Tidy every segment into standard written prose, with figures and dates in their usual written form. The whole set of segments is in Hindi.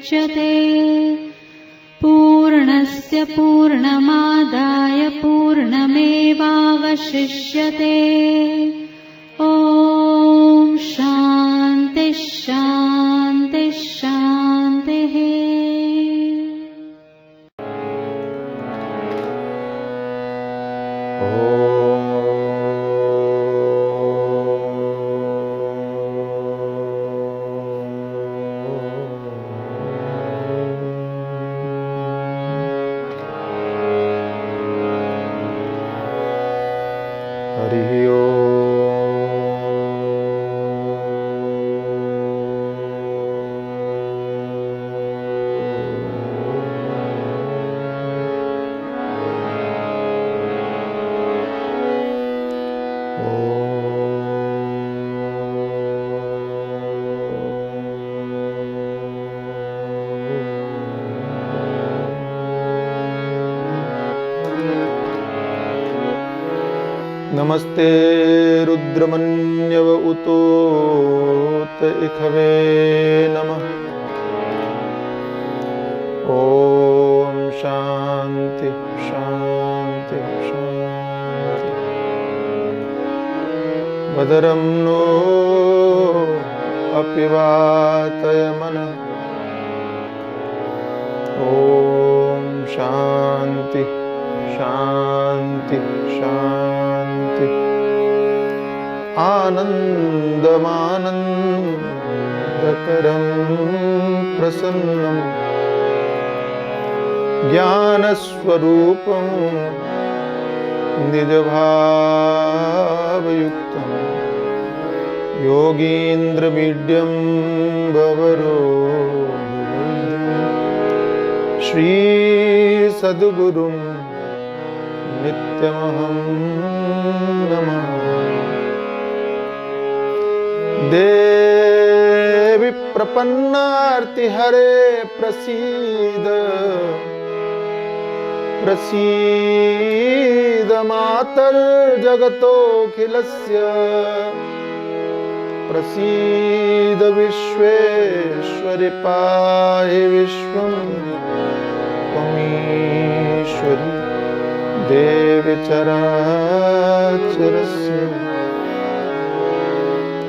मुच्यते। पूर्णस्य पूर्णमादाय पूर्णमेवावशिष्यते। ॐ शान्ति शान्ति शान्तिः। नमस्ते रुद्रमन्यव उतोत इखवे नमः। ओम शांति शांति शांति। भद्रं नो अपि वातयमनः। ओम शांति शांति शांति। आनन्दमानन्दकरं प्रसन्नं ज्ञानस्वरूपं निजभावयुक्तं योगीन्द्रमीड्यं भवरोगं श्री सद्गुरुं नित्यमहं नमामि। देवी प्रपन्नार्तिहरे प्रसीद प्रसीद मातर्जगतोऽखिलस्य प्रसीद विश्वेश्वरि पाहि विश्वं त्वमीश्वरी देवी चराचरस्य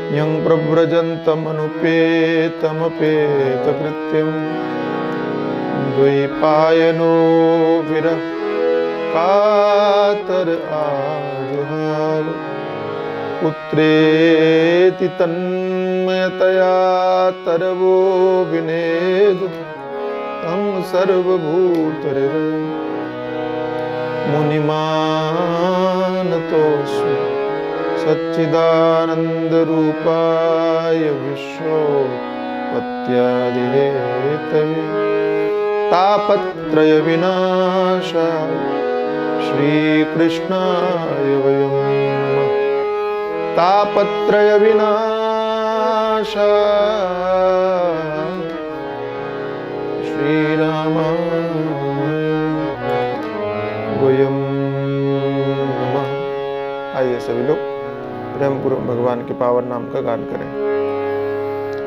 यं प्रव्रजन्तमनुपेतमपेतकृत्यं द्वैपायनो विरह कातर आजुहाव पुत्रेति तन्मयतया तरवो विनेदु तं सर्वभूतहृदयं मुनिमानतोऽस्मि सच्चिदानन्दरूपाय विश्वोत्पत्त्यादिहेतवे तापत्रय विनाशाय श्रीकृष्णाय वयं नमः। तापत्रय विनाशाय श्रीरामाय वयं नमः। आइए सभी लोग प्रेम पूर्वक भगवान के पावन नाम का गान करें।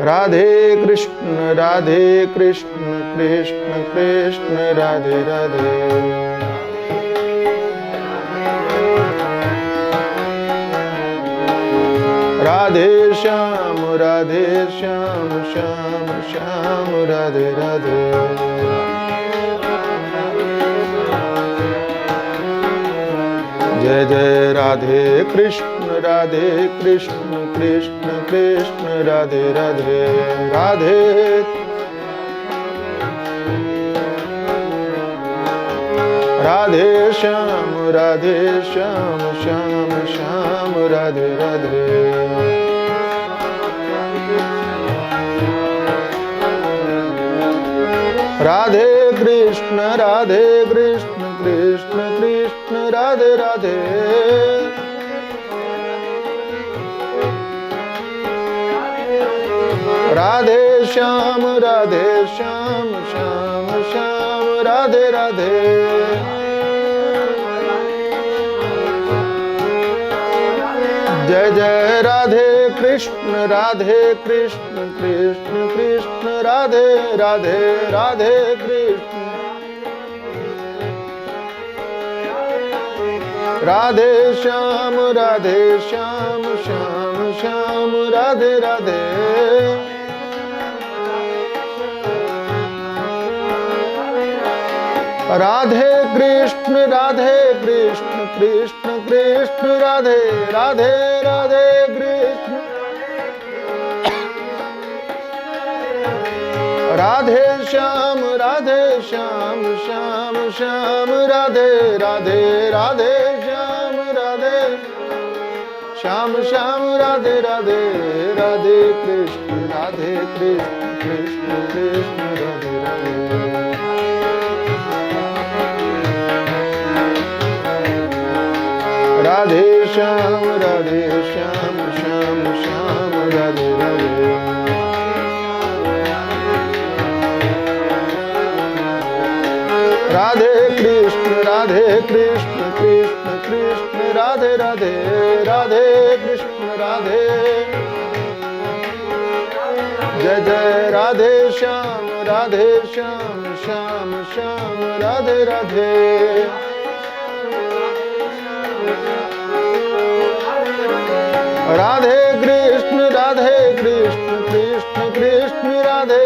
राधे कृष्ण कृष्ण कृष्ण राधे राधे। राधे श्याम श्याम श्याम राधे राधे। जय जय राधे कृष्ण कृष्ण कृष्ण राधे राधे। राधे राधे श्याम श्याम श्याम राधे राधे। राधे कृष्ण कृष्ण कृष्ण राधे राधे। राधे श्याम श्याम श्याम राधे राधे। जय जय राधे कृष्ण राधे कृष्ण कृष्ण कृष्ण राधे राधे राधे कृष्ण राधे श्याम श्याम श्याम राधे राधे राधे कृष्ण कृष्ण कृष्ण राधे राधे राधे कृष्ण राधे श्याम श्याम श्याम राधे राधे राधे श्याम श्याम राधे राधे राधे कृष्ण कृष्ण कृष्ण राधे राधे राधे श्याम श्याम श्याम राधे राधे राधे कृष्ण कृष्ण कृष्ण राधे राधे राधे कृष्ण राधे जय जय राधे श्याम श्याम राधे राधे राधे कृष्ण कृष्ण राधे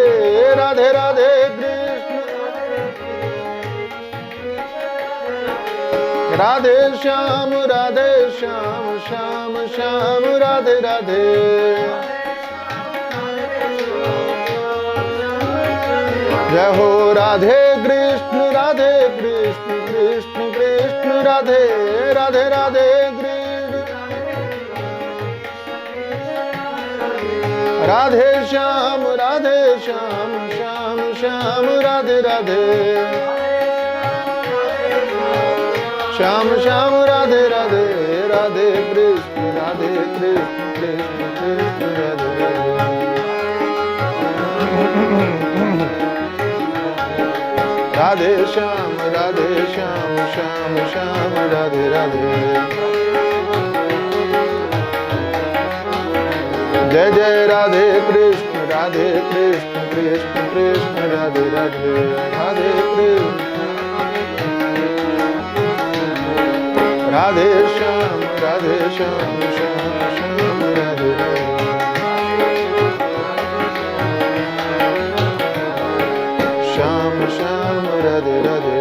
राधे राधे कृष्ण राधे श्याम श्याम राधे राधे जय हो राधे कृष्ण कृष्ण राधे राधे राधे राधे श्याम श्याम राधे राधे श्याम राधे राधे राधे कृष्ण कृष्ण राधे राधे श्याम श्याम राधे राधे जय जय राधे कृष्ण कृष्ण राधे राधे राधे कृष्ण राधे श्याम श्याम राधे राधे श्याम राधे राधे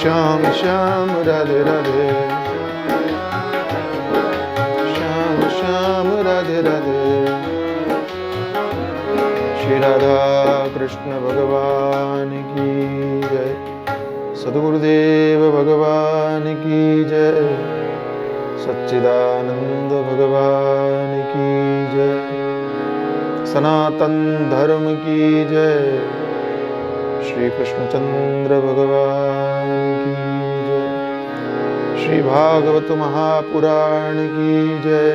श्याम राधे राधे श्याम राधे राधे श्री राधा कृष्ण भगवान की जय सद्गुरुदेव भगवान की जय सच्चिदानंद भगवान की जय सनातन धर्म की जय श्री कृष्णचंद्र भगवान की जय श्री भागवत महापुराण की जय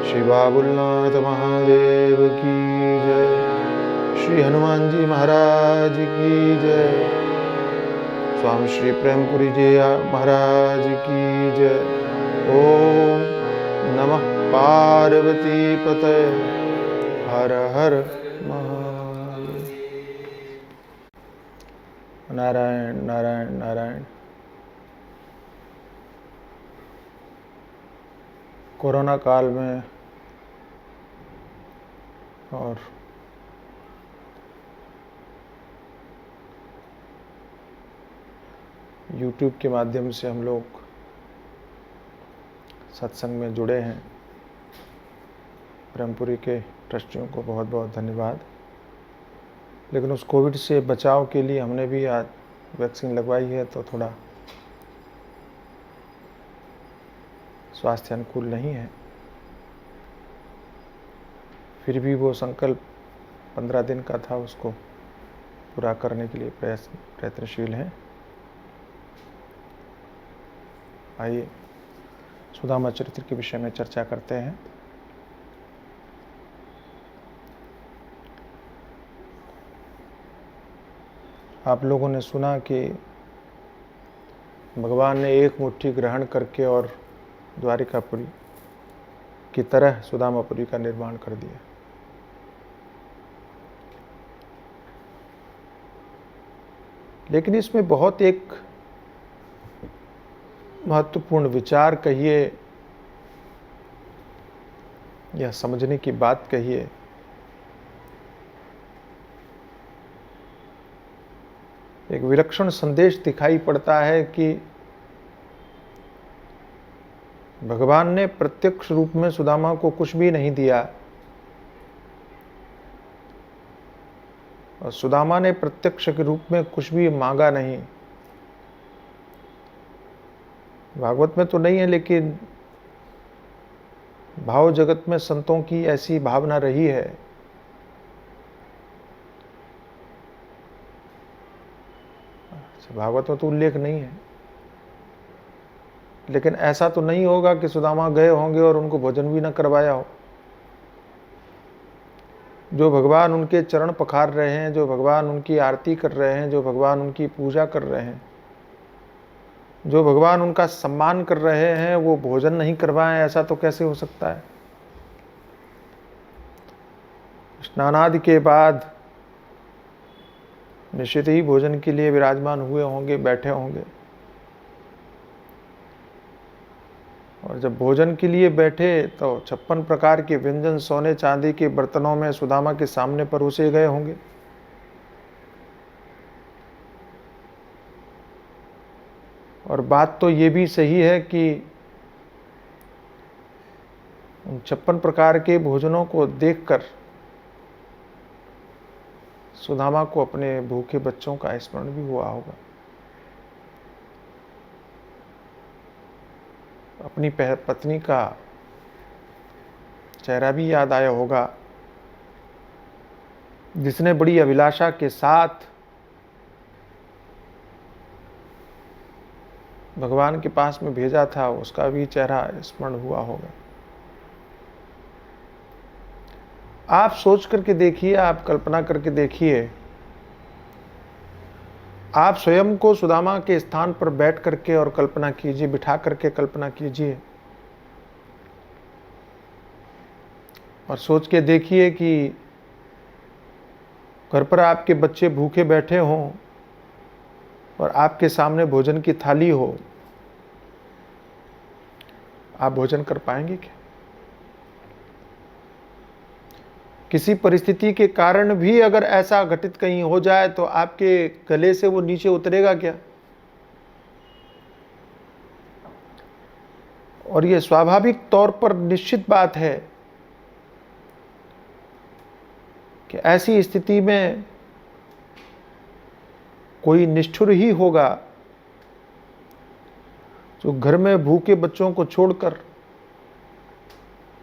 श्री बाबुलनाथ महादेव की जय श्री हनुमान जी महाराज की जय स्वामी श्री प्रेमपुरी जी महाराज की जय ओम नमः पार्वती पते हर हर महादेव नारायण नारायण नारायण। कोरोना काल में और YouTube के माध्यम से हम लोग सत्संग में जुड़े हैं। ब्रह्मपुरी के ट्रस्टियों को बहुत बहुत धन्यवाद। लेकिन उस कोविड से बचाव के लिए हमने भी आज वैक्सीन लगवाई है, तो थोड़ा स्वास्थ्य अनुकूल नहीं है। फिर भी वो संकल्प 15 दिन का था, उसको पूरा करने के लिए प्रयत्नशील हैं। आइए सुदामा चरित्र के विषय में चर्चा करते हैं। आप लोगों ने सुना कि भगवान ने एक मुट्ठी ग्रहण करके और द्वारिकापुरी की तरह सुदामापुरी का निर्माण कर दिया। लेकिन इसमें बहुत एक महत्वपूर्ण विचार कहिए या समझने की बात कहिए, एक विलक्षण संदेश दिखाई पड़ता है कि भगवान ने प्रत्यक्ष रूप में सुदामा को कुछ भी नहीं दिया और सुदामा ने प्रत्यक्ष के रूप में कुछ भी मांगा नहीं। भागवत में तो नहीं है, लेकिन भाव जगत में संतों की ऐसी भावना रही है भागवत में तो उल्लेख नहीं है, लेकिन ऐसा तो नहीं होगा कि सुदामा गए होंगे और उनको भोजन भी न करवाया हो। जो भगवान उनके चरण पखार रहे हैं, जो भगवान उनकी आरती कर रहे हैं, जो भगवान उनकी पूजा कर रहे हैं, जो भगवान उनका सम्मान कर रहे हैं, वो भोजन नहीं करवाएं, ऐसा तो कैसे हो सकता है। स्नानादि के बाद निश्चित ही भोजन के लिए विराजमान हुए होंगे, बैठे होंगे, और जब भोजन के लिए बैठे तो 56 प्रकार के व्यंजन सोने चांदी के बर्तनों में सुदामा के सामने परोसे गए होंगे। और बात तो ये भी सही है कि उन 56 प्रकार के भोजनों को देखकर सुदामा को अपने भूखे बच्चों का स्मरण भी हुआ होगा, अपनी पत्नी का चेहरा भी याद आया होगा, जिसने बड़ी अभिलाषा के साथ भगवान के पास में भेजा था, उसका भी चेहरा स्मरण हुआ होगा। आप सोच करके देखिए, आप कल्पना करके देखिए, आप स्वयं को सुदामा के स्थान पर बैठ करके और कल्पना कीजिए, बिठा करके कल्पना कीजिए और सोच के देखिए कि घर पर आपके बच्चे भूखे बैठे हों और आपके सामने भोजन की थाली हो, आप भोजन कर पाएंगे क्या? किसी परिस्थिति के कारण भी अगर ऐसा घटित कहीं हो जाए तो आपके गले से वो नीचे उतरेगा क्या? और ये स्वाभाविक तौर पर निश्चित बात है कि ऐसी स्थिति में कोई निष्ठुर ही होगा जो घर में भूखे बच्चों को छोड़कर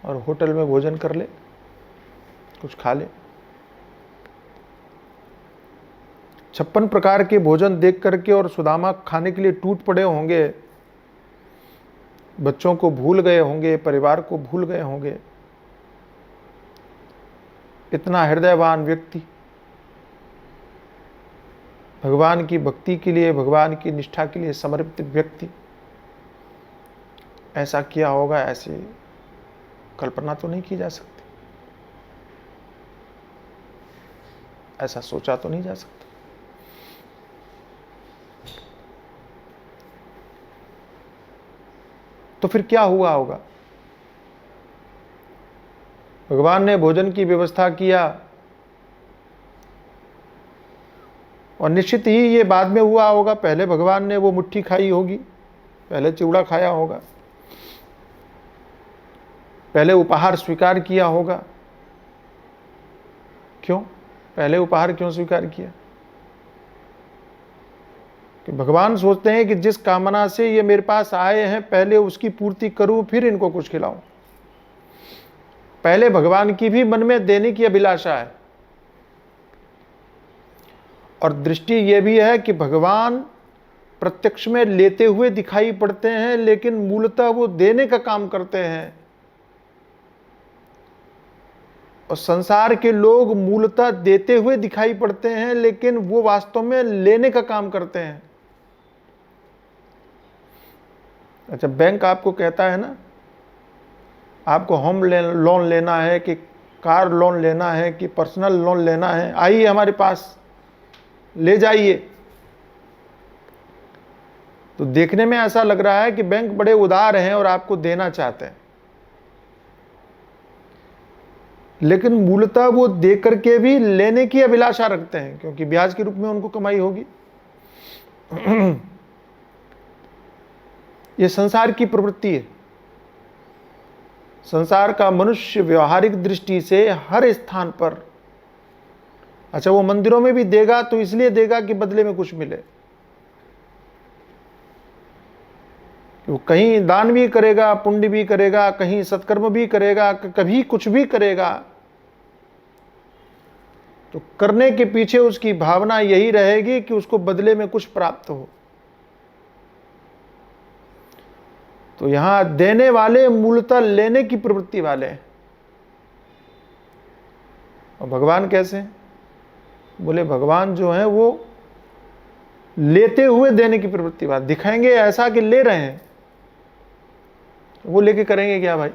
और होटल में भोजन कर ले, कुछ खा ले। 56 प्रकार के भोजन देख करके और सुदामा खाने के लिए टूट पड़े होंगे, बच्चों को भूल गए होंगे, परिवार को भूल गए होंगे। इतना हृदयवान व्यक्ति, भगवान की भक्ति के लिए, भगवान की निष्ठा के लिए समर्पित व्यक्ति ऐसा किया होगा, ऐसी कल्पना तो नहीं की जा सकती, ऐसा सोचा तो नहीं जा सकता। तो फिर क्या हुआ होगा? भगवान ने भोजन की व्यवस्था किया और निश्चित ही ये बाद में हुआ होगा। पहले भगवान ने वो मुट्ठी खाई होगी, पहले चिवड़ा खाया होगा, पहले उपहार स्वीकार किया होगा। क्यों पहले उपहार क्यों स्वीकार किया? कि भगवान सोचते हैं कि जिस कामना से ये मेरे पास आए हैं पहले उसकी पूर्ति करूं, फिर इनको कुछ खिलाऊं। पहले भगवान की भी मन में देने की अभिलाषा है। और दृष्टि यह भी है कि भगवान प्रत्यक्ष में लेते हुए दिखाई पड़ते हैं, लेकिन मूलतः वो देने का काम करते हैं। और संसार के लोग मूलतः देते हुए दिखाई पड़ते हैं, लेकिन वो वास्तव में लेने का काम करते हैं। अच्छा, बैंक आपको कहता है ना आपको होम लोन लेना है कि कार लोन लेना है कि पर्सनल लोन लेना है, आइए हमारे पास, ले जाइए। तो देखने में ऐसा लग रहा है कि बैंक बड़े उदार हैं और आपको देना चाहते हैं, लेकिन मूलतः वो दे करके भी लेने की अभिलाषा रखते हैं, क्योंकि ब्याज के रूप में उनको कमाई होगी। ये संसार की प्रवृत्ति है। संसार का मनुष्य व्यवहारिक दृष्टि से हर स्थान पर, अच्छा वो मंदिरों में भी देगा तो इसलिए देगा कि बदले में कुछ मिले, वो कहीं दान भी करेगा, पुण्य भी करेगा, कहीं सत्कर्म भी करेगा, कभी कुछ भी करेगा, तो करने के पीछे उसकी भावना यही रहेगी कि उसको बदले में कुछ प्राप्त हो। तो यहां देने वाले मूलतः लेने की प्रवृत्ति वाले हैं। और भगवान कैसे हैं? बोले भगवान जो है वो लेते हुए देने की प्रवृत्ति वाले, दिखाएंगे ऐसा कि ले रहे हैं, वो लेके करेंगे क्या भाई?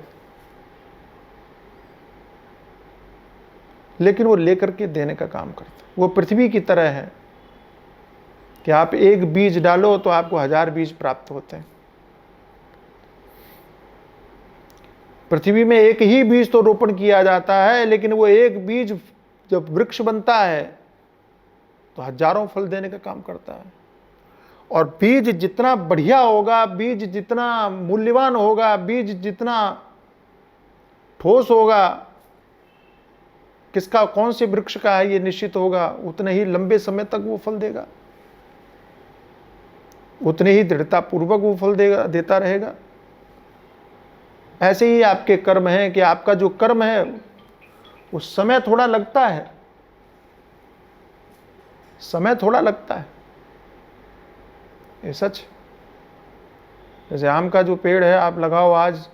लेकिन वो लेकर के देने का काम करते। वो पृथ्वी की तरह है कि आप एक बीज डालो तो आपको 1000 बीज प्राप्त होते हैं। पृथ्वी में एक ही बीज तो रोपण किया जाता है, लेकिन वो एक बीज जब वृक्ष बनता है तो हजारों फल देने का काम करता है। और बीज जितना बढ़िया होगा, बीज जितना मूल्यवान होगा, बीज जितना ठोस होगा, किसका कौन से वृक्ष का है ये निश्चित होगा, उतने ही लंबे समय तक वो फल देगा, उतने ही दृढ़ता पूर्वक वो फल देता रहेगा। ऐसे ही आपके कर्म हैं कि आपका जो कर्म है उस समय थोड़ा लगता है, समय थोड़ा लगता है, ये सच। जैसे आम का जो पेड़ है आप लगाओ आज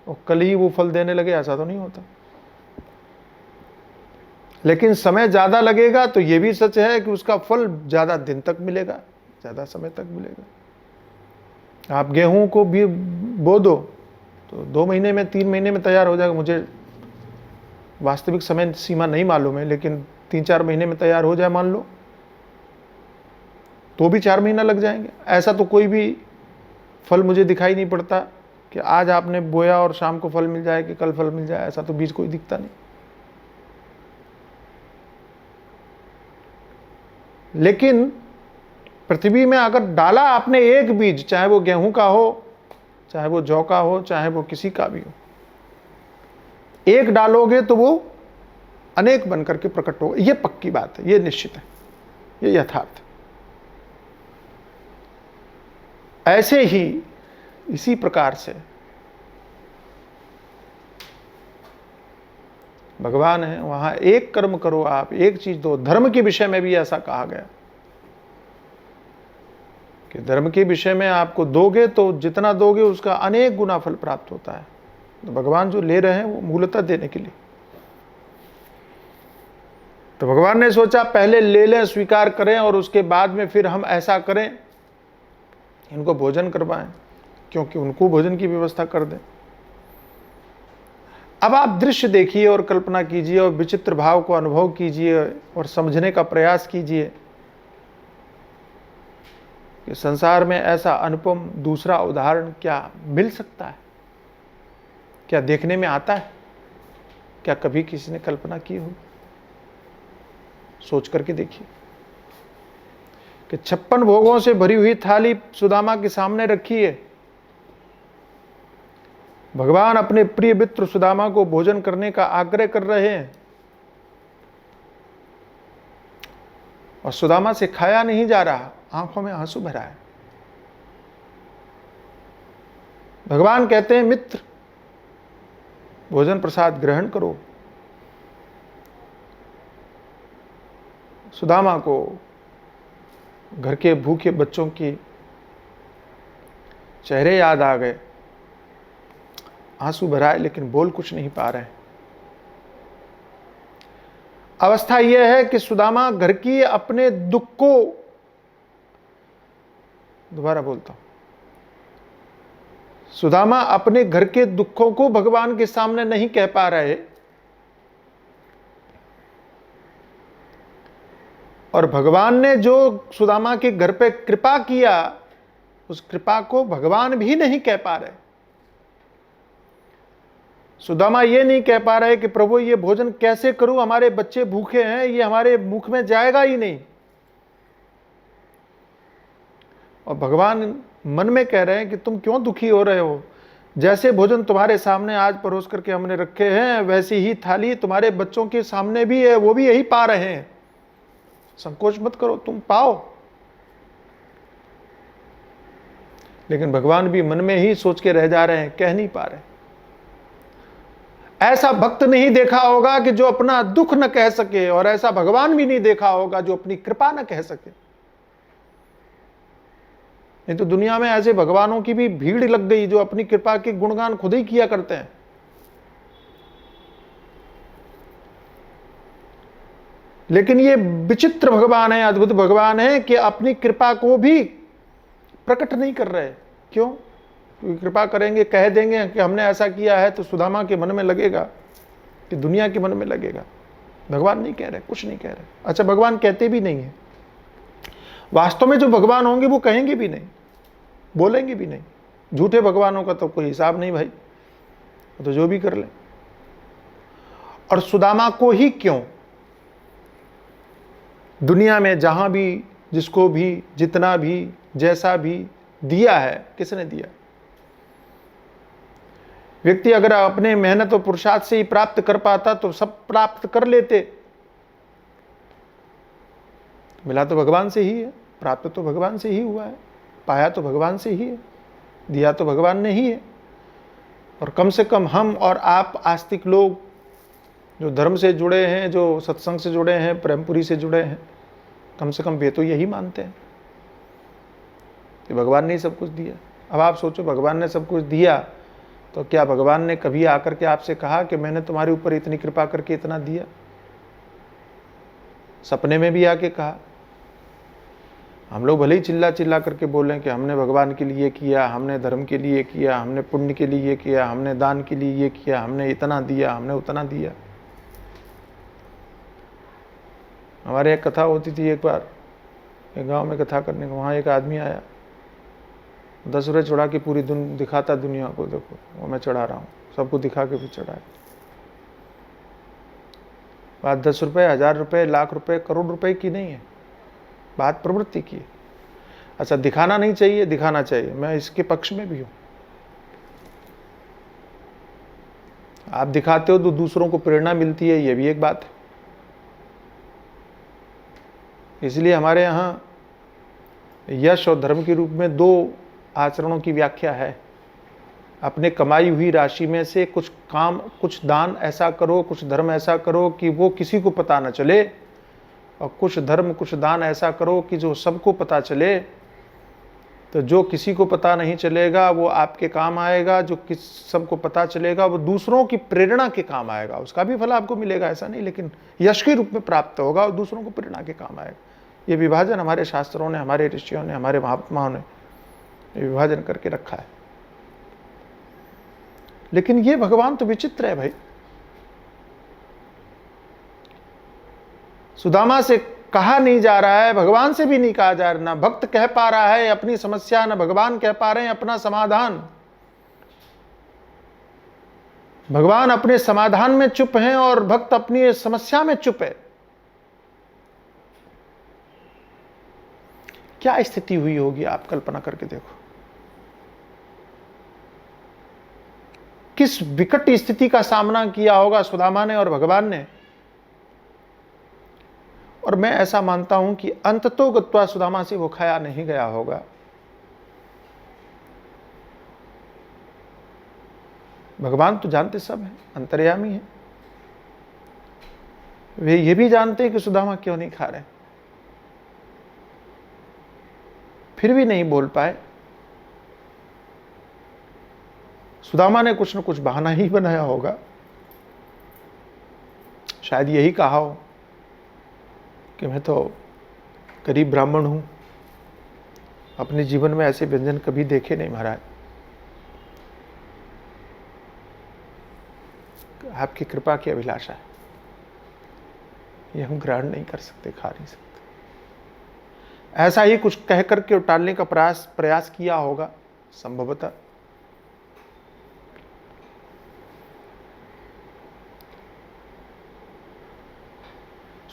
और कल ही वो फल देने लगे, ऐसा तो नहीं होता। लेकिन समय ज्यादा लगेगा तो ये भी सच है कि उसका फल ज्यादा दिन तक मिलेगा, ज्यादा समय तक मिलेगा। आप गेहूं को भी बो दो तो 2 महीने में 3 महीने में तैयार हो जाएगा, मुझे वास्तविक समय सीमा नहीं मालूम है, लेकिन 3-4 महीने में तैयार हो जाए मान लो, तो भी 4 महीना लग जाएंगे। ऐसा तो कोई भी फल मुझे दिखाई नहीं पड़ता कि आज आपने बोया और शाम को फल मिल जाए कि कल फल मिल जाए, ऐसा तो बीज कोई दिखता नहीं। लेकिन पृथ्वी में अगर डाला आपने एक बीज, चाहे वो गेहूं का हो, चाहे वो जौ का हो, चाहे वो किसी का भी हो, एक डालोगे तो वो अनेक बनकर के प्रकट होगा। ये पक्की बात है, ये निश्चित है, ये यथार्थ। ऐसे ही इसी प्रकार से भगवान है, वहां एक कर्म करो, आप एक चीज दो। धर्म के विषय में भी ऐसा कहा गया कि धर्म के विषय में आपको दोगे तो जितना दोगे उसका अनेक गुना फल प्राप्त होता है। तो भगवान जो ले रहे हैं वो मूलतः देने के लिए। तो भगवान ने सोचा पहले ले लें, स्वीकार करें, और उसके बाद में फिर हम ऐसा करें, इनको भोजन करवाएं, क्योंकि उनको भोजन की व्यवस्था कर दें। अब आप दृश्य देखिए और कल्पना कीजिए और विचित्र भाव को अनुभव कीजिए और समझने का प्रयास कीजिए कि संसार में ऐसा अनुपम दूसरा उदाहरण क्या मिल सकता है, क्या देखने में आता है, क्या कभी किसी ने कल्पना की हो? सोच करके देखिए कि 56 भोगों से भरी हुई थाली सुदामा के सामने रखी है। भगवान अपने प्रिय मित्र सुदामा को भोजन करने का आग्रह कर रहे हैं और सुदामा से खाया नहीं जा रहा, आंखों में आंसू भरा है। भगवान कहते हैं मित्र भोजन प्रसाद ग्रहण करो। सुदामा को घर के भूखे बच्चों की चेहरे याद आ गए, आंसू भरा है लेकिन बोल कुछ नहीं पा रहे हैं। अवस्था यह है कि सुदामा घर की अपने दुख को, दोबारा बोलता हूं, सुदामा अपने घर के दुखों को भगवान के सामने नहीं कह पा रहे, और भगवान ने जो सुदामा के घर पे कृपा किया, उस कृपा को भगवान भी नहीं कह पा रहे। सुदामा ये नहीं कह पा रहे कि प्रभु ये भोजन कैसे करूं, हमारे बच्चे भूखे हैं, ये हमारे मुख में जाएगा ही नहीं। और भगवान मन में कह रहे हैं कि तुम क्यों दुखी हो रहे हो, जैसे भोजन तुम्हारे सामने आज परोस करके हमने रखे हैं, वैसी ही थाली तुम्हारे बच्चों के सामने भी है, वो भी यही पा रहे हैं, संकोच मत करो, तुम पाओ। लेकिन भगवान भी मन में ही सोच के रह जा रहे हैं, कह नहीं पा रहे। ऐसा भक्त नहीं देखा होगा कि जो अपना दुख न कह सके, और ऐसा भगवान भी नहीं देखा होगा जो अपनी कृपा न कह सके। नहीं तो दुनिया में ऐसे भगवानों की भी भीड़ लग गई जो अपनी कृपा के गुणगान खुद ही किया करते हैं। लेकिन ये विचित्र भगवान है, अद्भुत भगवान है कि अपनी कृपा को भी प्रकट नहीं कर रहे। क्यों? क्योंकि कृपा करेंगे, कह देंगे कि हमने ऐसा किया है, तो सुदामा के मन में लगेगा, कि दुनिया के मन में लगेगा। भगवान नहीं कह रहे, कुछ नहीं कह रहे। अच्छा, भगवान कहते भी नहीं है। वास्तव में जो भगवान होंगे वो कहेंगे भी नहीं, बोलेंगे भी नहीं। झूठे भगवानों का तो कोई हिसाब नहीं भाई, तो जो भी कर ले। और सुदामा को ही क्यों? दुनिया में जहां भी, जिसको भी, जितना भी, जैसा भी दिया है, किसने दिया? व्यक्ति अगर अपने मेहनत और पुरुषार्थ से ही प्राप्त कर पाता तो सब प्राप्त कर लेते। मिला तो भगवान से ही है, प्राप्त तो भगवान से ही हुआ है, पाया तो भगवान से ही है, दिया तो भगवान ने ही है। और कम से कम हम और आप आस्तिक लोग जो धर्म से जुड़े हैं, जो सत्संग से जुड़े हैं, प्रेमपुरी से जुड़े हैं, कम से कम वे तो यही मानते हैं कि भगवान ने ही सब कुछ दिया। अब आप सोचो, भगवान ने सब कुछ दिया तो क्या भगवान ने कभी आकर के आपसे कहा कि मैंने तुम्हारे ऊपर इतनी कृपा करके इतना दिया? सपने में भी आके कहा। हम लोग भले ही चिल्ला चिल्ला करके बोलें कि हमने भगवान के लिए किया, हमने धर्म के लिए किया, हमने पुण्य के लिए किया, हमने दान के लिए ये किया, हमने इतना दिया, हमने उतना दिया। हमारे एक कथा होती थी, एक बार एक गांव में कथा करने को, वहाँ एक आदमी आया, 10 रुपये चढ़ा के पूरी दिखाता दुनिया को, देखो वो मैं चढ़ा रहा हूँ, सबको दिखा के फिर चढ़ाया। बात 10 रुपये, 1000 रुपये, लाख रुपये, करोड़ रुपए की नहीं है, बात प्रवृत्ति की है। अच्छा, दिखाना नहीं चाहिए, दिखाना चाहिए, मैं इसके पक्ष में भी हूँ। आप दिखाते हो तो दूसरों को प्रेरणा मिलती है, ये भी एक बात है। इसलिए हमारे यहाँ यश और धर्म के रूप में 2 आचरणों की व्याख्या है। अपने कमाई हुई राशि में से कुछ काम, कुछ दान ऐसा करो, कुछ धर्म ऐसा करो कि वो किसी को पता न चले, और कुछ धर्म, कुछ दान ऐसा करो कि जो सबको पता चले। तो जो किसी को पता नहीं चलेगा वो आपके काम आएगा, जो सबको पता चलेगा वो दूसरों की प्रेरणा के काम आएगा। उसका भी फल आपको मिलेगा, ऐसा नहीं, लेकिन यश के रूप में प्राप्त होगा और दूसरों को प्रेरणा के काम आएगा। ये विभाजन हमारे शास्त्रों ने, हमारे ऋषियों ने, हमारे महात्माओं ने विभाजन करके रखा है। लेकिन ये भगवान तो विचित्र है भाई। सुदामा से कहा नहीं जा रहा है, भगवान से भी नहीं कहा जा रहा, ना भक्त कह पा रहा है अपनी समस्या, ना भगवान कह पा रहे हैं अपना समाधान। भगवान अपने समाधान में चुप हैं और भक्त अपनी समस्या में चुप है। क्या स्थिति हुई होगी, आप कल्पना करके देखो। किस विकट स्थिति का सामना किया होगा सुदामा ने और भगवान ने। और मैं ऐसा मानता हूं कि अंततो गत्वा सुदामा से वो खाया नहीं गया होगा। भगवान तो जानते सब हैं, अंतर्यामी है। वे ये भी जानते हैं कि सुदामा क्यों नहीं खा रहे, फिर भी नहीं बोल पाए। सुदामा ने कुछ न कुछ बहाना ही बनाया होगा। शायद यही कहा हो कि मैं तो गरीब ब्राह्मण हूं, अपने जीवन में ऐसे व्यंजन कभी देखे नहीं महाराज, आपकी कृपा की अभिलाषा है, ये हम ग्रहण नहीं कर सकते, खा नहीं सकते। ऐसा ही कुछ कह करके टालने का प्रयास किया होगा संभवतः।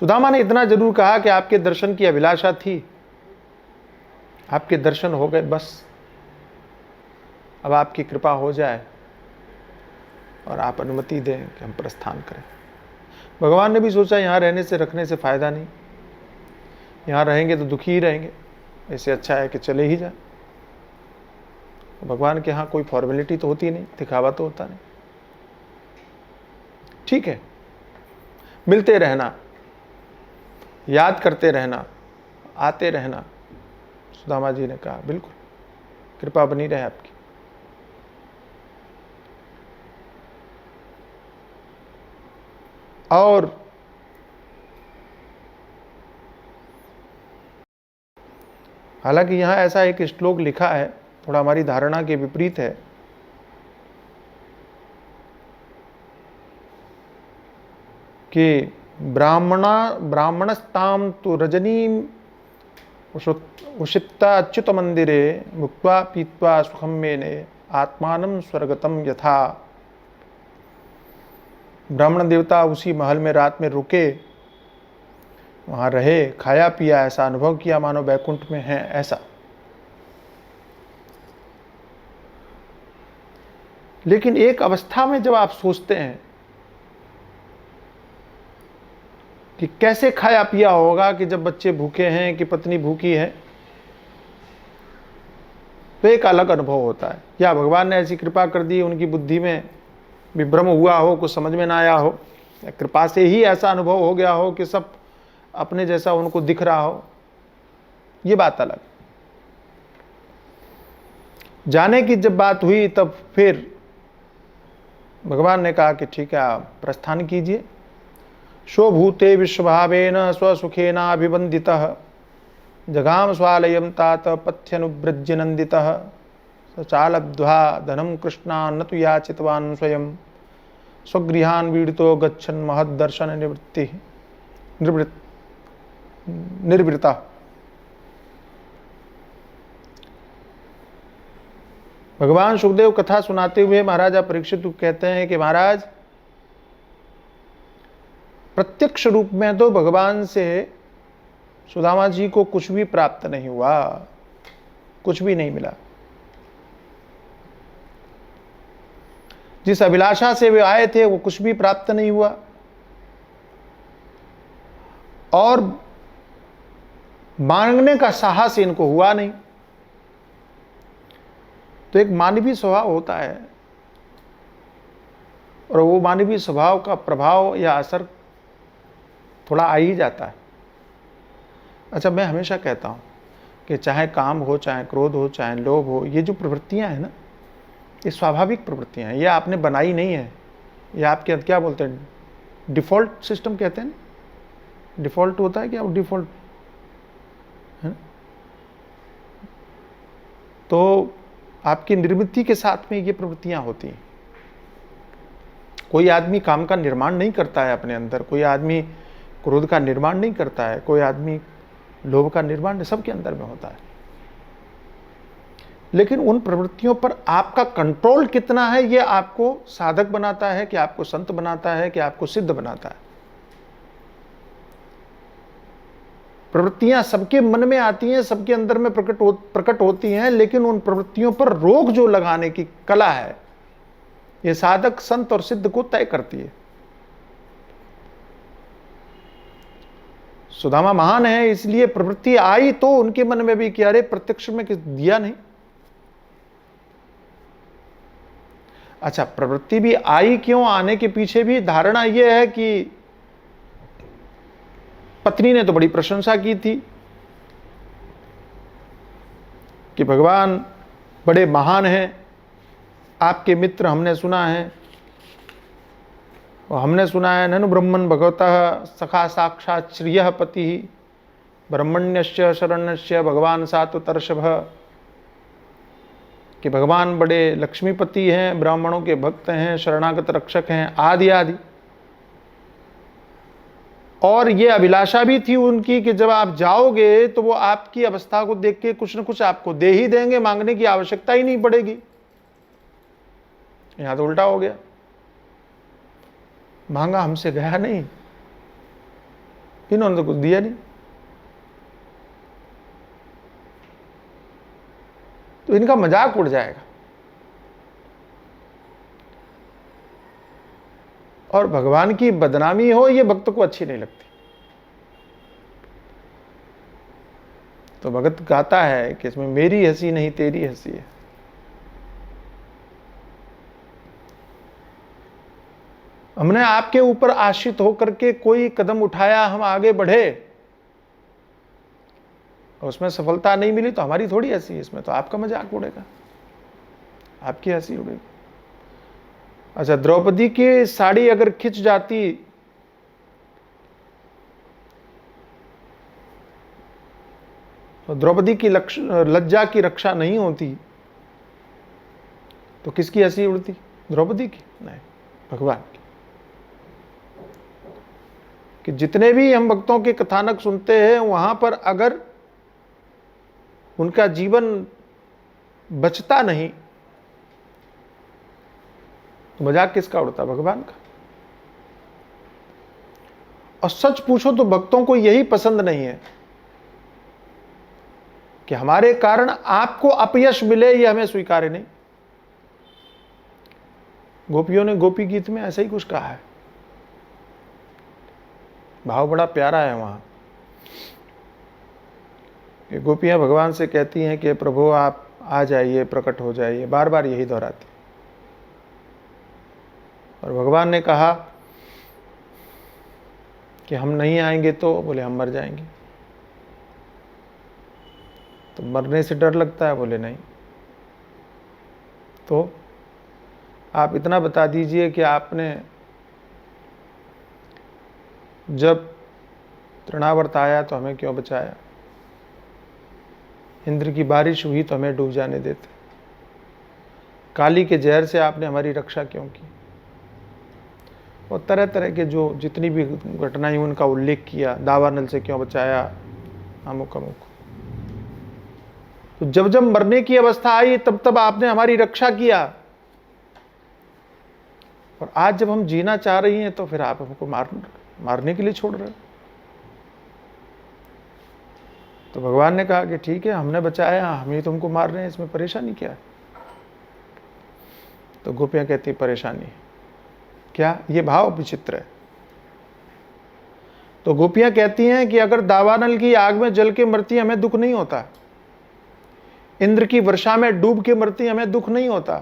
सुदामा ने इतना जरूर कहा कि आपके दर्शन की अभिलाषा थी, आपके दर्शन हो गए, बस अब आपकी कृपा हो जाए और आप अनुमति दें कि हम प्रस्थान करें। भगवान ने भी सोचा यहाँ रहने से रखने से फायदा नहीं, यहाँ रहेंगे तो दुखी ही रहेंगे, इससे अच्छा है कि चले ही जाए। भगवान के यहाँ कोई फॉर्मेलिटी तो होती नहीं, दिखावा तो होता नहीं। ठीक है, मिलते रहना, याद करते रहना, आते रहना। सुदामा जी ने कहा बिल्कुल, कृपा बनी रहे आपकी। और हालांकि यहां ऐसा एक श्लोक लिखा है, थोड़ा हमारी धारणा के विपरीत है, कि ब्राह्मणस्ताम तो रजनीम उषित्ता अच्युत मंदिरे मुक्त्वा पीत्वा सुखम मेने आत्मानं स्वर्गतम यथा। ब्राह्मण देवता उसी महल में रात में रुके, वहां रहे, खाया पिया, ऐसा अनुभव किया मानो बैकुंठ में है, ऐसा। लेकिन एक अवस्था में जब आप सोचते हैं कि कैसे खाया पिया होगा, कि जब बच्चे भूखे हैं, कि पत्नी भूखी है, तो एक अलग अनुभव होता है। या भगवान ने ऐसी कृपा कर दी, उनकी बुद्धि में विभ्रम हुआ हो, कुछ समझ में ना आया हो, या कृपा से ही ऐसा अनुभव हो गया हो कि सब अपने जैसा उनको दिख रहा हो, ये बात अलग। जाने की जब बात हुई तब फिर भगवान ने कहा कि ठीक है, आप प्रस्थान कीजिए। शोभूते विश्वभावेन स्वसुखेनाभिवंदितः जगाम स्वालयम तात पथ्यनुव्रज्य नंदितः सचालब्ध्वा धनम कृष्णा न तु याचितवान् स्वयं स्वगृहान् वीडितो गच्छन् महद्दर्शन निर्वृता। भगवान सुखदेव कथा सुनाते हुए महाराजा परीक्षित कहते हैं कि महाराज, प्रत्यक्ष रूप में तो भगवान से सुदामा जी को कुछ भी प्राप्त नहीं हुआ, कुछ भी नहीं मिला। जिस अभिलाषा से वे आए थे वो कुछ भी प्राप्त नहीं हुआ, और मांगने का साहस इनको हुआ नहीं। तो एक मानवीय स्वभाव होता है, और वो मानवीय स्वभाव का प्रभाव या असर थोड़ा आ ही जाता है। अच्छा, मैं हमेशा कहता हूं कि चाहे काम हो, चाहे क्रोध हो, चाहे लोभ हो, ये जो प्रवृत्तियां हैं ना, ये स्वाभाविक प्रवृत्तियां हैं, ये आपने बनाई नहीं है। ये आपके क्या बोलते हैं, डिफॉल्ट सिस्टम कहते हैं ना, डिफॉल्ट होता है क्या, डिफॉल्ट है। तो आपकी निर्मिति के साथ में ये प्रवृत्तियां होती हैं। कोई आदमी काम का निर्माण नहीं करता है अपने अंदर, कोई आदमी क्रोध का निर्माण नहीं करता है, कोई आदमी लोभ का निर्माण सबके अंदर में होता है। लेकिन उन प्रवृत्तियों पर आपका कंट्रोल कितना है, ये आपको साधक बनाता है, कि आपको संत बनाता है, कि आपको सिद्ध बनाता है। प्रवृत्तियां सबके मन में आती हैं, सबके अंदर में प्रकट होती हैं, लेकिन उन प्रवृत्तियों पर रोक जो लगाने की कला है, ये साधक, संत और सिद्ध को तय करती है। सुदामा महान है, इसलिए प्रवृत्ति आई तो उनके मन में भी कि अरे प्रत्यक्ष में दिया नहीं। अच्छा, प्रवृत्ति भी आई क्यों, आने के पीछे भी धारणा यह है कि पत्नी ने तो बड़ी प्रशंसा की थी कि भगवान बड़े महान हैं, आपके मित्र हमने सुना है, और हमने सुना है ननु ब्रह्मन् भगवतः सखा साक्षात् श्रियः पतिः ब्रह्मण्यस्य शरण्यस्य भगवान सातु तर्षभ। कि भगवान बड़े लक्ष्मीपति हैं, ब्राह्मणों के भक्त हैं, शरणागत रक्षक हैं, आदि आदि। और ये अभिलाषा भी थी उनकी कि जब आप जाओगे तो वो आपकी अवस्था को देख के कुछ न कुछ आपको दे ही देंगे, मांगने की आवश्यकता ही नहीं पड़ेगी। यहां तो उल्टा हो गया, मांगा हमसे गया नहीं, इन्होंने तो कुछ दिया नहीं। तो इनका मजाक उड़ जाएगा। और भगवान की बदनामी हो ये भक्त को अच्छी नहीं लगती। तो भगत गाता है कि इसमें मेरी हंसी नहीं तेरी हंसी है। हमने आपके ऊपर आश्रित होकर के कोई कदम उठाया, हम आगे बढ़े, उसमें सफलता नहीं मिली तो हमारी थोड़ी हंसी है, इसमें तो आपका मजाक उड़ेगा, आपकी हंसी उड़ेगी। अच्छा, द्रौपदी की साड़ी अगर खिंच जाती तो द्रौपदी की लज्जा की रक्षा नहीं होती तो किसकी हंसी उड़ती? द्रौपदी की? नहीं, भगवान की। कि जितने भी हम भक्तों के कथानक सुनते हैं वहां पर अगर उनका जीवन बचता नहीं तो मजाक किसका उड़ता? भगवान का। और सच पूछो तो भक्तों को यही पसंद नहीं है कि हमारे कारण आपको अपयश मिले, ये हमें स्वीकार्य नहीं। गोपियों ने गोपी गीत में ऐसा ही कुछ कहा है, भाव बड़ा प्यारा है वहां। ये गोपियां भगवान से कहती हैं कि प्रभु आप आ जाइए, प्रकट हो जाइए, बार बार यही दोहराती। और भगवान ने कहा कि हम नहीं आएंगे तो? बोले हम मर जाएंगे। तो मरने से डर लगता है? बोले नहीं। तो आप इतना बता दीजिए कि आपने जब तृणावर्त आया तो हमें क्यों बचाया, इंद्र की बारिश हुई तो हमें डूब जाने देते, काली के जहर से आपने हमारी रक्षा क्यों की। और तरह तरह के जो जितनी भी घटनाएं उनका उल्लेख किया, दावानल से क्यों बचाया, अमुक अमुक। तो जब जब मरने की अवस्था आई तब तब आपने हमारी रक्षा किया, और आज जब हम जीना चाह रही हैं तो फिर आप हमको मारने के लिए छोड़ रहे हो। तो भगवान ने कहा कि ठीक है, हमने बचाया, हम ही तुमको मार रहे हैं, इसमें परेशानी क्या है? तो गोपियां कहती परेशानी क्या? ये भाव विचित्र है। तो गोपियां कहती हैं कि अगर दावानल की आग में जल के मरती हमें दुख नहीं होता, इंद्र की वर्षा में डूब के मरती हमें दुख नहीं होता,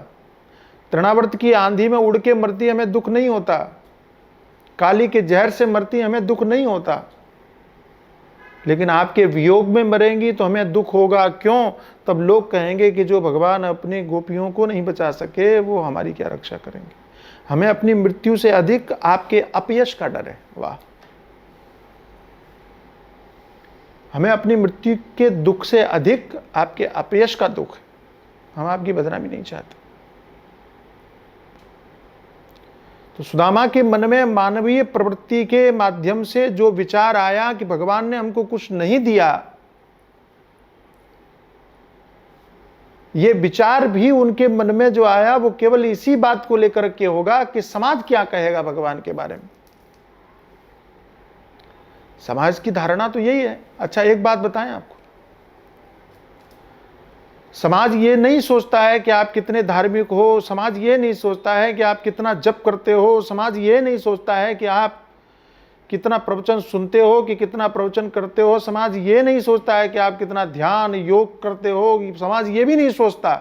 तृणावर्त की आंधी में उड़ के मरती हमें दुख नहीं होता, काली के जहर से मरती हमें दुख नहीं होता, लेकिन आपके वियोग में मरेंगी तो हमें दुख होगा। क्यों? तब लोग कहेंगे कि जो भगवान अपनी गोपियों को नहीं बचा सके वो हमारी क्या रक्षा करेंगे। हमें अपनी मृत्यु से अधिक आपके अपयश का डर है। वाह! हमें अपनी मृत्यु के दुख से अधिक आपके अपयश का दुख है। हम आपकी बदनामी नहीं चाहते। तो सुदामा के मन में मानवीय प्रवृत्ति के माध्यम से जो विचार आया कि भगवान ने हमको कुछ नहीं दिया, ये विचार भी उनके मन में जो आया वो केवल इसी बात को लेकर के होगा कि समाज क्या कहेगा भगवान के बारे में। समाज की धारणा तो यही है। अच्छा, एक बात बताएं आपको, समाज ये नहीं सोचता है कि आप कितने धार्मिक हो, समाज ये नहीं सोचता है कि आप कितना जप करते हो, समाज ये नहीं सोचता है कि आप कितना प्रवचन सुनते हो कि कितना प्रवचन करते हो, समाज ये नहीं सोचता है कि आप कितना ध्यान योग करते हो, समाज ये भी नहीं सोचता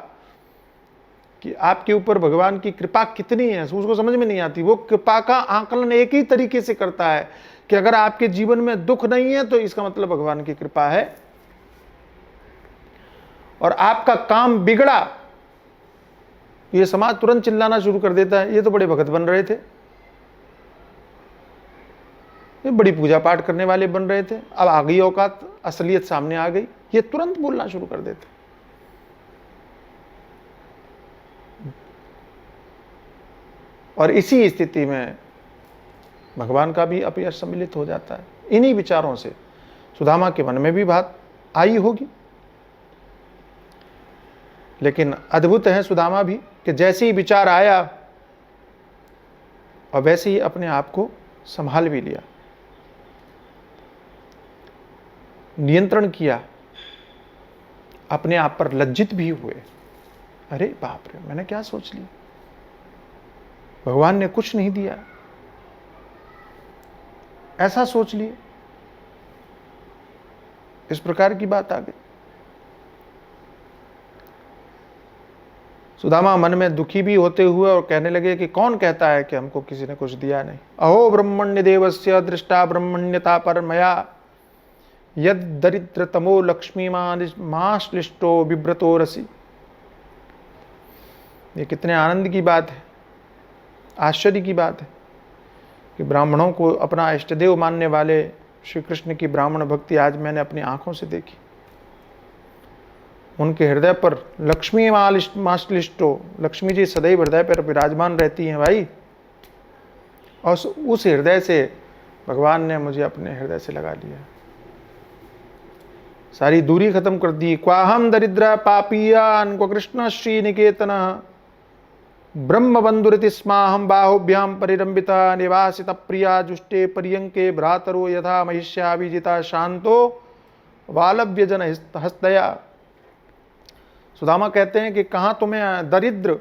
कि आपके ऊपर भगवान की कृपा कितनी है, उसको समझ में नहीं आती। वो कृपा का आकलन एक ही तरीके से करता है कि अगर आपके जीवन में दुख नहीं है तो इसका मतलब भगवान की कृपा है, और आपका काम बिगड़ा, ये समाज तुरंत चिल्लाना शुरू कर देता है, ये तो बड़े भगत बन रहे थे, ये बड़ी पूजा पाठ करने वाले बन रहे थे, अब आ गई औकात, असलियत सामने आ गई, ये तुरंत बोलना शुरू कर देते। और इसी स्थिति में भगवान का भी अपयश सम्मिलित हो जाता है। इन्हीं विचारों से सुदामा के मन में भी बात आई होगी। लेकिन अद्भुत है सुदामा भी कि जैसे ही विचार आया और वैसे ही अपने आप को संभाल भी लिया, नियंत्रण किया, अपने आप पर लज्जित भी हुए। अरे बाप रे, मैंने क्या सोच लिया, भगवान ने कुछ नहीं दिया, ऐसा सोच लिए, इस प्रकार की बात आ गई। सुदामा मन में दुखी भी होते हुए और कहने लगे कि कौन कहता है कि हमको किसी ने कुछ दिया नहीं। अहो ब्रह्मण्य देवस्य दृष्टा ब्रह्मण्यता परमया यद दरिद्रतमो लक्ष्मी माश्लिष्टो बिब्रतो रसी। ये कितने आनंद की बात है, आश्चर्य की बात है कि ब्राह्मणों को अपना इष्टदेव मानने वाले श्री कृष्ण की ब्राह्मण भक्ति आज मैंने अपनी आंखों से देखी। उनके हृदय पर लक्ष्मी माश्लिष्टो, लक्ष्मी जी सदैव हृदय पर विराजमान रहती हैं भाई। और उस हृदय से भगवान ने मुझे अपने हृदय से लगा लिया, सारी दूरी खत्म कर दी। क्वाहम दरिद्र पापियान क्व कृष्ण श्री निकेतन ब्रह्म बंधुरिति स्माहम बाहुभ्याम परिरंबिता निवासित प्रिया जुष्टे पर्यंके भ्रातरो यथा महिष्या विजिता शांतो वालव्य जन हस्तया। सुदामा कहते हैं कि कहाँ तो मैं दरिद्र,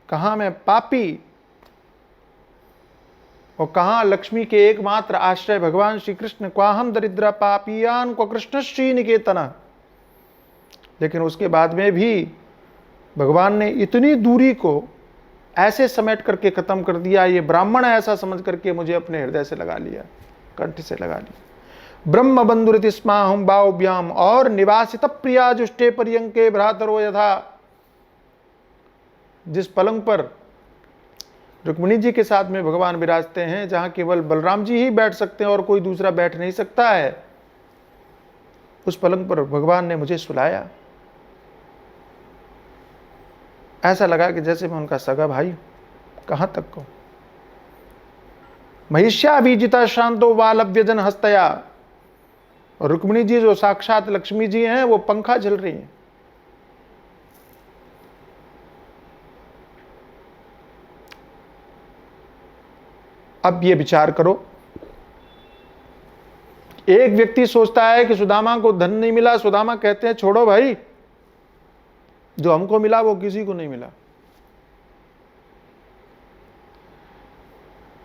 कहाँ मैं पापी, और कहाँ लक्ष्मी के एकमात्र आश्रय भगवान श्री कृष्ण। क्वाहम दरिद्र पापियान को कृष्ण श्री निकेतन। लेकिन उसके बाद में भी भगवान ने इतनी दूरी को ऐसे समेट करके खत्म कर दिया, ये ब्राह्मण ऐसा समझ करके मुझे अपने हृदय से लगा लिया, कंठ से लगा लिया। ब्रह्म बंधुरिति स्माहम बाहुभ्याम और निवासित प्रिया जुष्टे पर्यंके भ्रातरो यथा। जिस पलंग पर रुक्मिणी जी के साथ में भगवान विराजते हैं, जहां केवल बलराम जी ही बैठ सकते हैं और कोई दूसरा बैठ नहीं सकता है, उस पलंग पर भगवान ने मुझे सुलाया। ऐसा लगा कि जैसे मैं उनका सगा भाई। कहां तक को महिष्या बीजिता शांतो वालव्य जन हस्तया। और रुक्मिणी जी जो साक्षात लक्ष्मी जी हैं, वो पंखा झल रही हैं। अब ये विचार करो, एक व्यक्ति सोचता है कि सुदामा को धन नहीं मिला, सुदामा कहते हैं छोड़ो भाई, जो हमको मिला वो किसी को नहीं मिला।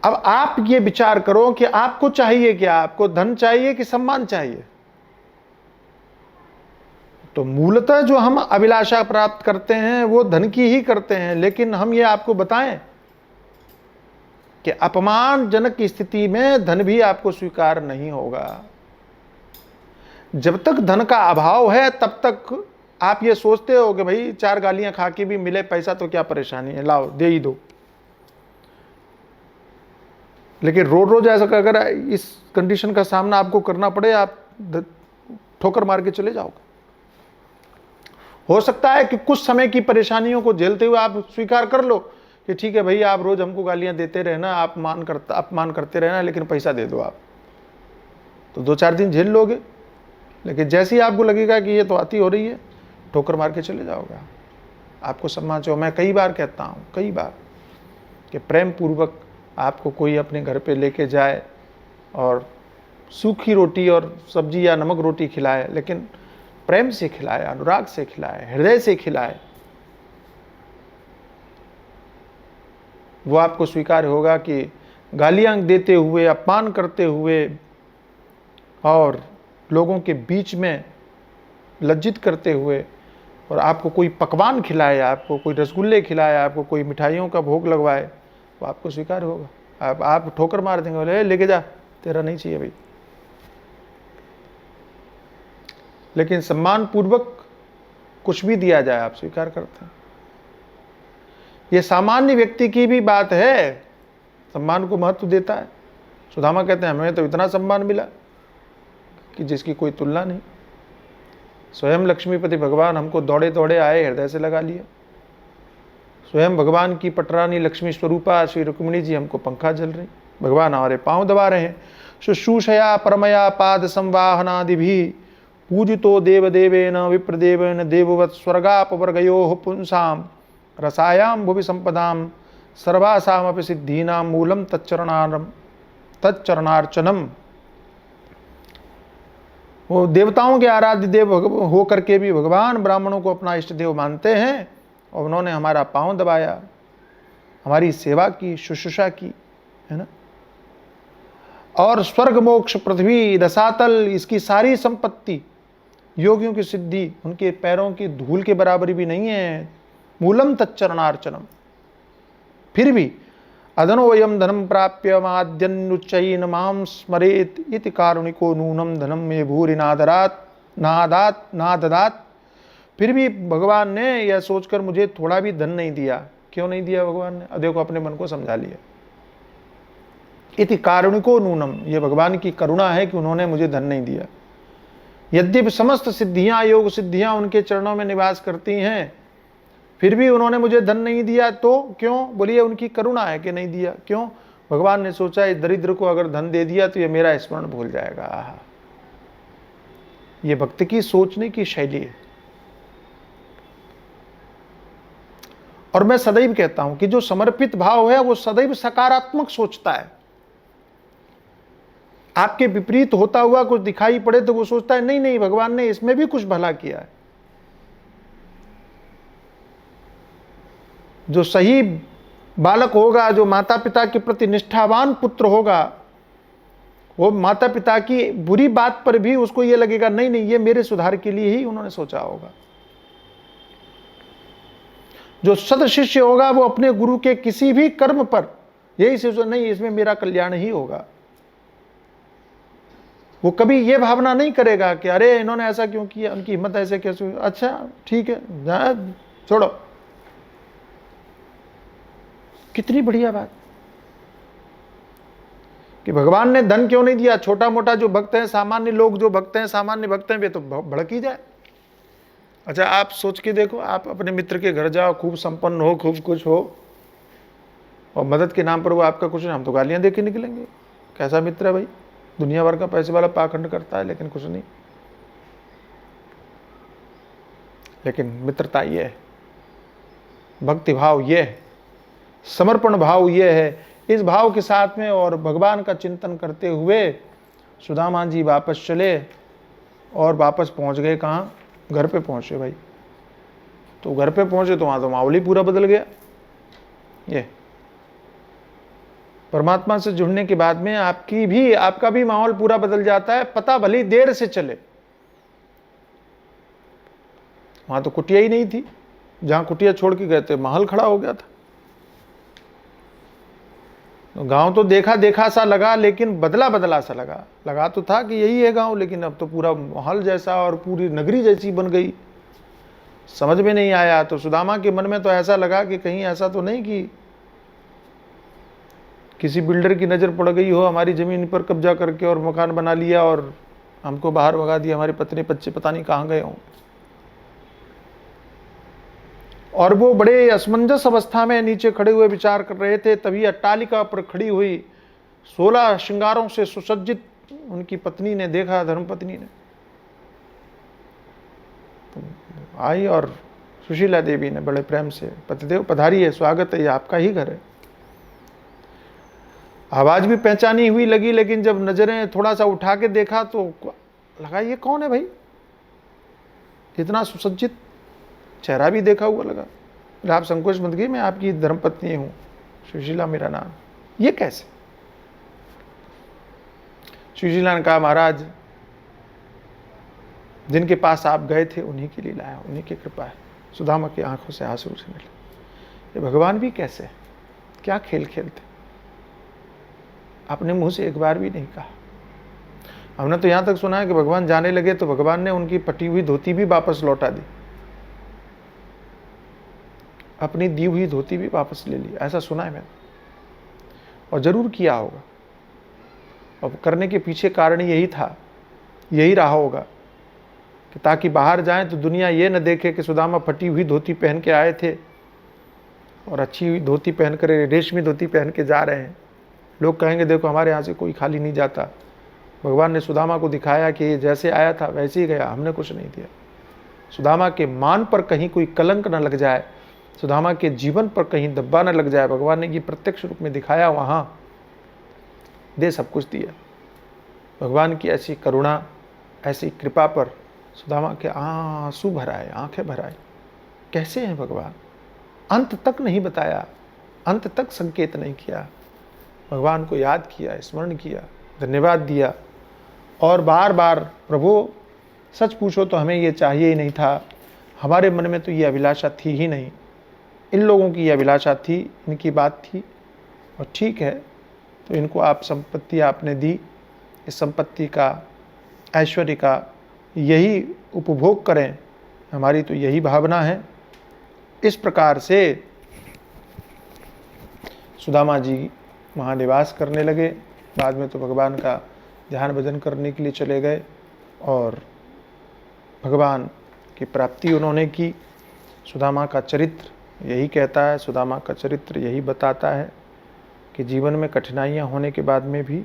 अब आप ये विचार करो कि आपको चाहिए क्या, आपको धन चाहिए कि सम्मान चाहिए। तो मूलतः जो हम अभिलाषा प्राप्त करते हैं वो धन की ही करते हैं। लेकिन हम ये आपको बताएं कि अपमानजनक स्थिति में धन भी आपको स्वीकार नहीं होगा। जब तक धन का अभाव है तब तक आप ये सोचते हो कि भाई 4 गालियां खा के भी मिले पैसा तो क्या परेशानी है, लाओ दे ही दो। लेकिन रोज रोज ऐसा अगर इस कंडीशन का सामना आपको करना पड़े, आप ठोकर मार के चले जाओगे। हो सकता है कि कुछ समय की परेशानियों को झेलते हुए आप स्वीकार कर लो कि ठीक है भाई, आप रोज हमको गालियां देते रहना, आप अपमान करते रहना, लेकिन पैसा दे दो आप। तो 2-4 दिन झेल लोगे। लेकिन जैसे ही आपको लगेगा कि ये तो आती हो रही है, ठोकर मार के चले जाओगे। आपको सम्मान चाहिए। मैं कई बार कहता हूँ, कई बार, कि प्रेम पूर्वक आपको कोई अपने घर पे लेके जाए और सूखी रोटी और सब्जी या नमक रोटी खिलाए, लेकिन प्रेम से खिलाए, अनुराग से खिलाए, हृदय से खिलाए, वो आपको स्वीकार होगा कि गालियां देते हुए, अपमान करते हुए और लोगों के बीच में लज्जित करते हुए, और आपको कोई पकवान खिलाए, आपको कोई रसगुल्ले खिलाए, आपको कोई मिठाइयों का भोग लगवाए, वो आपको स्वीकार होगा। आप ठोकर मार देंगे, बोले लेके जा, तेरा नहीं चाहिए भाई। लेकिन सम्मान पूर्वक कुछ भी दिया जाए आप स्वीकार करते हैं। ये सामान्य व्यक्ति की भी बात है, सम्मान को महत्व देता है। सुदामा कहते हैं हमें तो इतना सम्मान मिला कि जिसकी कोई तुलना नहीं। स्वयं लक्ष्मीपति भगवान हमको दौड़े दौड़े आए, हृदय से लगा लिया। स्वयं भगवान की पटरानी लक्ष्मी स्वरूपा श्री रुक्मिणी जी हमको पंखा झल रही, भगवान हमारे पांव दबा रहे हैं। शुश्रूषया परमया पाद संवाहनादि भी पूजितो देवदेवेन विप्रदेवेन देववत् स्वर्गापवर्गयोः पुंसाम रसायाम भुवि संपदाम सर्वासामपि सिद्धीनाम मूलम तच्चरणार्चनम। वो देवताओं के आराध्य देव हो करके भी भगवान ब्राह्मणों को अपना इष्ट देव मानते हैं, और उन्होंने हमारा पांव दबाया, हमारी सेवा की, शुश्रूषा की, है ना। और स्वर्ग मोक्ष पृथ्वी रसातल इसकी सारी संपत्ति, योगियों की सिद्धि उनके पैरों की धूल के बराबरी भी नहीं है। मूलम तच्चरणार्चनम। फिर भी अधनो वयम धनम प्राप्य माद्यन्नुच्चैन माम स्मरेत इति कारुणिको नूनम धनम मे भूरि नाददात। फिर भी भगवान ने यह सोचकर मुझे थोड़ा भी धन नहीं दिया। क्यों नहीं दिया भगवान ने? देखो अपने मन को समझा लिया। इति कारुणिको नूनम, ये भगवान की करुणा है कि उन्होंने मुझे धन नहीं दिया। यद्यपि समस्त सिद्धियां, योग सिद्धियां उनके चरणों में निवास करती हैं, फिर भी उन्होंने मुझे धन नहीं दिया। तो क्यों? बोलिए उनकी करुणा है कि नहीं दिया। क्यों? भगवान ने सोचा इस दरिद्र को अगर धन दे दिया तो ये मेरा स्मरण भूल जाएगा। ये भक्त की सोचने की शैली है। और मैं सदैव कहता हूं कि जो समर्पित भाव है वो सदैव सकारात्मक सोचता है। आपके विपरीत होता हुआ कुछ दिखाई पड़े तो वो सोचता है नहीं नहीं भगवान ने इसमें भी कुछ भला किया है। जो सही बालक होगा, जो माता पिता के प्रति निष्ठावान पुत्र होगा, वो माता पिता की बुरी बात पर भी उसको ये लगेगा नहीं नहीं ये मेरे सुधार के लिए ही उन्होंने सोचा होगा। जो सद शिष्य होगा वो अपने गुरु के किसी भी कर्म पर यही सोचा नहीं इसमें मेरा कल्याण ही होगा। वो कभी ये भावना नहीं करेगा कि अरे इन्होंने ऐसा क्यों किया, उनकी हिम्मत ऐसे कैसे, अच्छा ठीक है छोड़ो। कितनी बढ़िया बात कि भगवान ने धन क्यों नहीं दिया। छोटा मोटा जो भक्त हैं, सामान्य लोग जो भक्त हैं, सामान्य भक्त हैं, वे तो भड़क ही जाए। अच्छा आप सोच के देखो, आप अपने मित्र के घर जाओ, खूब संपन्न हो, खूब कुछ हो, और मदद के नाम पर वो आपका कुछ, हम तो गालियां दे के निकलेंगे। कैसा मित्र है भाई, दुनिया भर का पैसे वाला पाखंड करता है लेकिन कुछ नहीं। लेकिन मित्रता ये है, भक्ति भाव ये है, समर्पण भाव ये है। इस भाव के साथ में और भगवान का चिंतन करते हुए सुदामा जी वापस चले, और वापस पहुंच गए कहाँ? घर पे पहुंचे भाई। तो घर पे पहुंचे तो वहां तो माहौल ही पूरा बदल गया। ये परमात्मा से जुड़ने के बाद में आपका भी माहौल पूरा बदल जाता है, पता भली देर से चले। वहां तो कुटिया ही नहीं थी, जहां कुटिया छोड़ के गए थे महल खड़ा हो गया था। तो गांव तो देखा देखा सा लगा, लेकिन बदला बदला सा लगा तो था कि यही है गांव, लेकिन अब तो पूरा महल जैसा और पूरी नगरी जैसी बन गई। समझ में नहीं आया। तो सुदामा के मन में तो ऐसा लगा कि कहीं ऐसा तो नहीं कि किसी बिल्डर की नज़र पड़ गई हो, हमारी ज़मीन पर कब्जा करके और मकान बना लिया और हमको बाहर भगा दिया, हमारे पत्नी बच्चे पता नहीं कहाँ गए हों। और वो बड़े असमंजस अवस्था में नीचे खड़े हुए विचार कर रहे थे। तभी अट्टालिका पर खड़ी हुई 16 श्रृंगारों से सुसज्जित उनकी पत्नी ने देखा, धर्मपत्नी ने आई और सुशीला देवी ने बड़े प्रेम से, पतिदेव पधारिए, स्वागत है, ये आपका ही घर है। आवाज भी पहचानी हुई लगी, लेकिन जब नजरें थोड़ा सा उठा के देखा तो लगा ये कौन है भाई, इतना सुसज्जित, चेहरा भी देखा हुआ लगा। आप संकोच मत कीजिए, मैं आपकी धर्मपत्नी हूं, सुशीला मेरा नाम। ये कैसे? सुशीला ने कहा महाराज जिनके पास आप गए थे उन्हीं की लीला है, उन्हीं की कृपा है। सुदामा की आंखों से आंसू निकले। ये भगवान भी कैसे, क्या खेल खेलते, अपने मुंह से एक बार भी नहीं कहा। हमने तो यहां तक सुना है कि भगवान जाने लगे तो भगवान ने उनकी पटी हुई धोती भी वापस लौटा दी, अपनी दी हुई धोती भी वापस ले ली, ऐसा सुना है मैंने। और जरूर किया होगा, और करने के पीछे कारण यही था, यही रहा होगा कि ताकि बाहर जाएं तो दुनिया ये न देखे कि सुदामा फटी हुई धोती पहन के आए थे और अच्छी धोती पहन कर, रेशमी धोती पहन के जा रहे हैं। लोग कहेंगे देखो हमारे यहाँ से कोई खाली नहीं जाता। भगवान ने सुदामा को दिखाया कि जैसे आया था वैसे ही गया, हमने कुछ नहीं दिया। सुदामा के मान पर कहीं कोई कलंक न लग जाए, सुदामा के जीवन पर कहीं धब्बा न लग जाए, भगवान ने ये प्रत्यक्ष रूप में दिखाया, वहाँ दे सब कुछ दिया। भगवान की ऐसी करुणा, ऐसी कृपा पर सुदामा के आंसू भराए, आंखें भराए। कैसे हैं भगवान? अंत तक नहीं बताया, अंत तक संकेत नहीं किया। भगवान को याद किया, स्मरण किया, धन्यवाद दिया। और बार बार प्रभु सच पूछो तो हमें ये चाहिए ही नहीं था, हमारे मन में तो ये अभिलाषा थी ही नहीं, इन लोगों की ये अभिलाषा थी, इनकी बात थी। और ठीक है, तो इनको आप संपत्ति आपने दी, इस संपत्ति का, ऐश्वर्य का यही उपभोग करें, हमारी तो यही भावना है। इस प्रकार से सुदामा जी वहाँ निवास करने लगे। बाद में तो भगवान का ध्यान भजन करने के लिए चले गए और भगवान की प्राप्ति उन्होंने की। सुदामा का चरित्र यही कहता है, सुदामा का चरित्र यही बताता है कि जीवन में कठिनाइयाँ होने के बाद में भी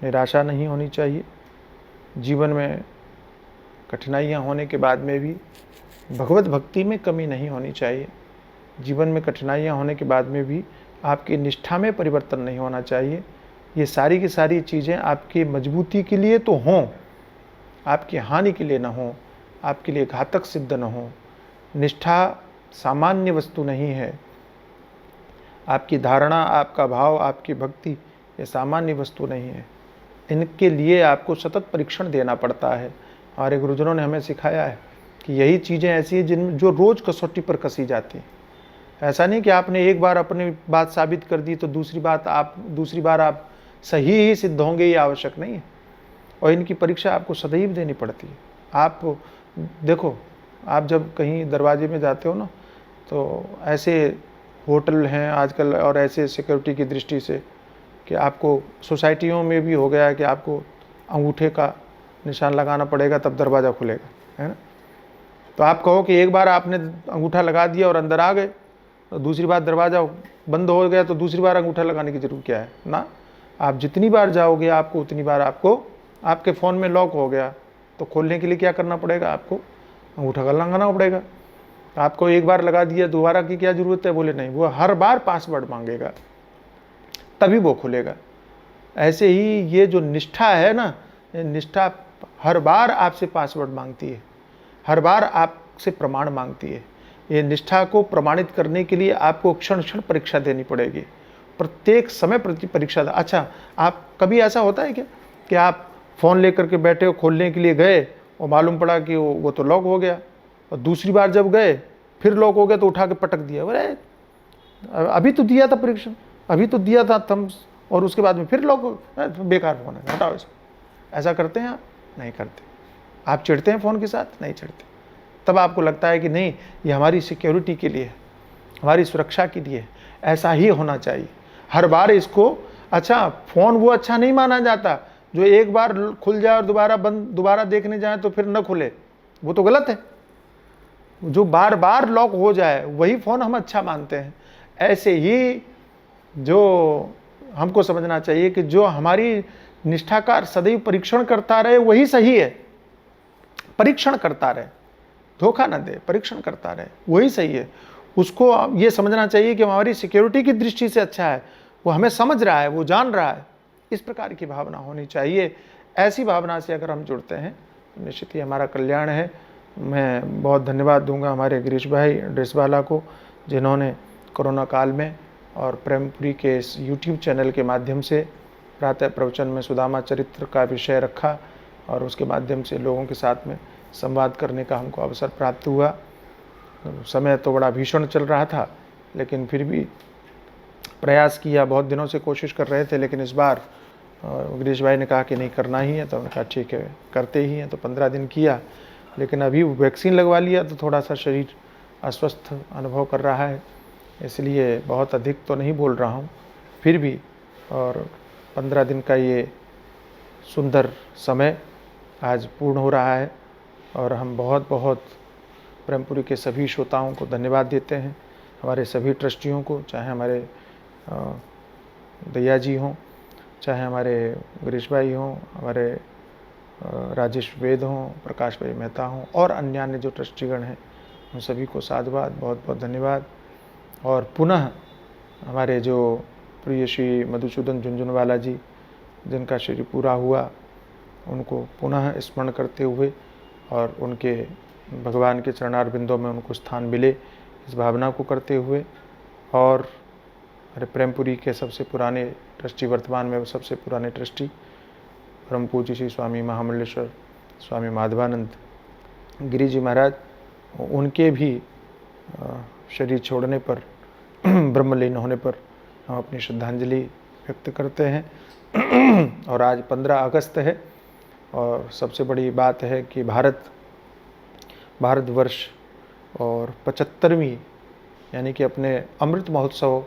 निराशा नहीं होनी चाहिए। जीवन में कठिनाइयाँ होने के बाद में भी भगवत भक्ति में कमी नहीं होनी चाहिए। जीवन में कठिनाइयाँ होने के बाद में भी आपकी निष्ठा में परिवर्तन नहीं होना चाहिए। ये सारी की सारी चीज़ें आपकी मजबूती के लिए तो हों, आपकी हानि के लिए न हों, आपके लिए घातक सिद्ध न हों। निष्ठा सामान्य वस्तु नहीं है। आपकी धारणा, आपका भाव, आपकी भक्ति ये सामान्य वस्तु नहीं है। इनके लिए आपको सतत परीक्षण देना पड़ता है। हमारे गुरुजनों ने हमें सिखाया है कि यही चीज़ें ऐसी हैं जिन जो रोज़ कसौटी पर कसी जाती हैं। ऐसा नहीं कि आपने एक बार अपनी बात साबित कर दी तो दूसरी बार आप सही ही सिद्ध होंगे, ये आवश्यक नहीं है। और इनकी परीक्षा आपको सदैव देनी पड़ती है। आप देखो, आप जब कहीं दरवाजे में जाते हो ना, तो ऐसे होटल हैं आजकल और ऐसे सिक्योरिटी की दृष्टि से कि आपको सोसाइटियों में भी हो गया है कि आपको अंगूठे का निशान लगाना पड़ेगा तब दरवाज़ा खुलेगा, है ना। तो आप कहो कि एक बार आपने अंगूठा लगा दिया और अंदर आ गए, तो दूसरी बार दरवाज़ा बंद हो गया तो दूसरी बार अंगूठा लगाने की जरूरत क्या है ना। आप जितनी बार जाओगे आपको उतनी बार आपके फ़ोन में लॉक हो गया तो खोलने के लिए क्या करना पड़ेगा, आपको अंगूठा का लगाना पड़ेगा। आपको एक बार लगा दिया, दोबारा की क्या ज़रूरत है? बोले नहीं, वो हर बार पासवर्ड मांगेगा तभी वो खुलेगा। ऐसे ही ये जो निष्ठा है ना, निष्ठा हर बार आपसे पासवर्ड मांगती है, हर बार आपसे प्रमाण मांगती है। ये निष्ठा को प्रमाणित करने के लिए आपको क्षण क्षण परीक्षा देनी पड़ेगी, प्रत्येक समय प्रति परीक्षा। अच्छा, आप कभी ऐसा होता है क्या कि आप फ़ोन लेकर के बैठे हो, खोलने के लिए गए और मालूम पड़ा कि वो तो लॉक हो गया, और दूसरी बार जब गए फिर लॉक हो गया तो उठा के पटक दिया, अरे अभी तो दिया था परीक्षण, अभी तो दिया था थम्स, और उसके बाद में फिर लॉक, बेकार फ़ोन है, हटाओ इसको। ऐसा करते हैं आप? नहीं करते। आप चिढ़ते हैं फ़ोन के साथ? नहीं चिढ़ते। तब आपको लगता है कि नहीं, ये हमारी सिक्योरिटी के लिए है, हमारी सुरक्षा के लिए है, ऐसा ही होना चाहिए हर बार इसको। अच्छा, फ़ोन वो अच्छा नहीं माना जाता जो एक बार खुल जाए और दोबारा देखने जाए तो फिर न खुले, वो तो गलत है। जो बार बार लॉक हो जाए वही फ़ोन हम अच्छा मानते हैं। ऐसे ही जो हमको समझना चाहिए कि जो हमारी निष्ठा का सदैव परीक्षण करता रहे वही सही है। परीक्षण करता रहे, धोखा न दे, परीक्षण करता रहे, वही सही है। उसको ये समझना चाहिए कि हमारी सिक्योरिटी की दृष्टि से अच्छा है, वो हमें समझ रहा है, वो जान रहा है। इस प्रकार की भावना होनी चाहिए। ऐसी भावना से अगर हम जुड़ते हैं तो निश्चित ही हमारा कल्याण है। मैं बहुत धन्यवाद दूंगा हमारे गिरीश भाई ड्रेसवाला को, जिन्होंने कोरोना काल में और प्रेमपुरी के इस YouTube चैनल के माध्यम से प्रातः प्रवचन में सुदामा चरित्र का विषय रखा और उसके माध्यम से लोगों के साथ में संवाद करने का हमको अवसर प्राप्त हुआ। समय तो बड़ा भीषण चल रहा था, लेकिन फिर भी प्रयास किया, बहुत दिनों से कोशिश कर रहे थे, लेकिन इस बार गिरीश भाई ने कहा कि नहीं, करना ही है, तो हमने कहा ठीक है, करते ही हैं। तो 15 दिन किया, लेकिन अभी वैक्सीन लगवा लिया तो थोड़ा सा शरीर अस्वस्थ अनुभव कर रहा है, इसलिए बहुत अधिक तो नहीं बोल रहा हूँ फिर भी। और 15 दिन का ये सुंदर समय आज पूर्ण हो रहा है और हम बहुत बहुत प्रेमपुरी के सभी श्रोताओं को धन्यवाद देते हैं। हमारे सभी ट्रस्टियों को, चाहे हमारे दैया जी हों, चाहे हमारे गिरीश भाई हों, हमारे राजेश वेद हों, प्रकाश भाई मेहता हों और अन्य जो ट्रस्टीगण हैं, उन सभी को साधुवाद, बहुत बहुत धन्यवाद। और पुनः हमारे जो प्रिय श्री मधुसूदन झुंझुनवाला जी, जिनका श्री पूरा हुआ, उनको पुनः स्मरण करते हुए और उनके भगवान के चरणार बिंदों में उनको स्थान मिले, इस भावना को करते हुए, और हमारे प्रेमपुरी के सबसे पुराने ट्रस्टी, वर्तमान में सबसे पुराने ट्रस्टी परम पूज्य श्री स्वामी महामंडलेश्वर स्वामी माधवानंद गिरी जी महाराज, उनके भी शरीर छोड़ने पर, ब्रह्मलीन होने पर हम अपनी श्रद्धांजलि व्यक्त करते हैं। और आज 15 अगस्त है और सबसे बड़ी बात है कि भारतवर्ष और 75वीं यानी कि अपने अमृत महोत्सव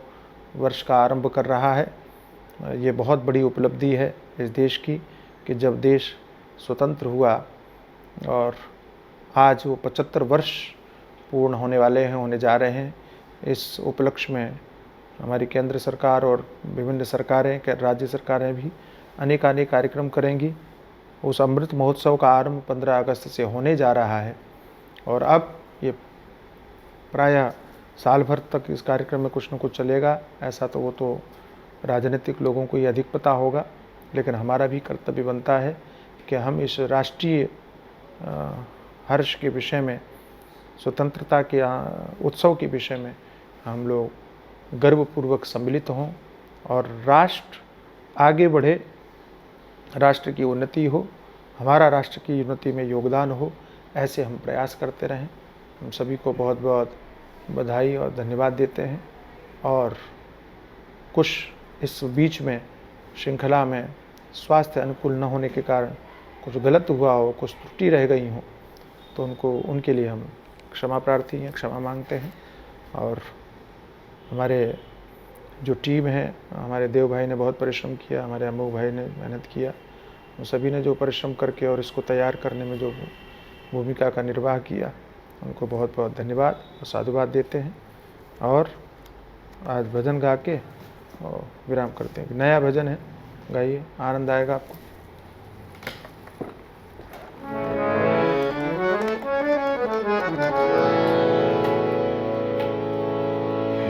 वर्ष का आरंभ कर रहा है। ये बहुत बड़ी उपलब्धि है इस देश की कि जब देश स्वतंत्र हुआ और आज वो 75 वर्ष पूर्ण होने वाले हैं, होने जा रहे हैं। इस उपलक्ष्य में हमारी केंद्र सरकार और विभिन्न सरकारें, राज्य सरकारें भी अनेक कार्यक्रम करेंगी। उस अमृत महोत्सव का आरंभ 15 अगस्त से होने जा रहा है और अब ये प्रायः साल भर तक इस कार्यक्रम में कुछ न कुछ चलेगा। ऐसा तो वो तो राजनीतिक लोगों को ही अधिक पता होगा, लेकिन हमारा भी कर्तव्य बनता है कि हम इस राष्ट्रीय हर्ष के विषय में, स्वतंत्रता के उत्सव के विषय में हम लोग गर्वपूर्वक सम्मिलित हों और राष्ट्र आगे बढ़े, राष्ट्र की उन्नति हो, हमारा राष्ट्र की उन्नति में योगदान हो, ऐसे हम प्रयास करते रहें। हम सभी को बहुत बहुत बधाई और धन्यवाद देते हैं। और कुछ इस बीच में श्रृंखला में स्वास्थ्य अनुकूल न होने के कारण कुछ गलत हुआ हो, कुछ त्रुटि रह गई हो, तो उनके लिए हम क्षमा प्रार्थी हैं, क्षमा मांगते हैं। और हमारे जो टीम है, हमारे देव भाई ने बहुत परिश्रम किया, हमारे अमोघ भाई ने मेहनत किया, उन सभी ने जो परिश्रम करके और इसको तैयार करने में जो भूमिका का निर्वाह किया, उनको बहुत बहुत धन्यवाद और साधुवाद देते हैं। और आज भजन गा के और विराम करते हैं। नया भजन है, गाइए, आनंद आएगा आपको।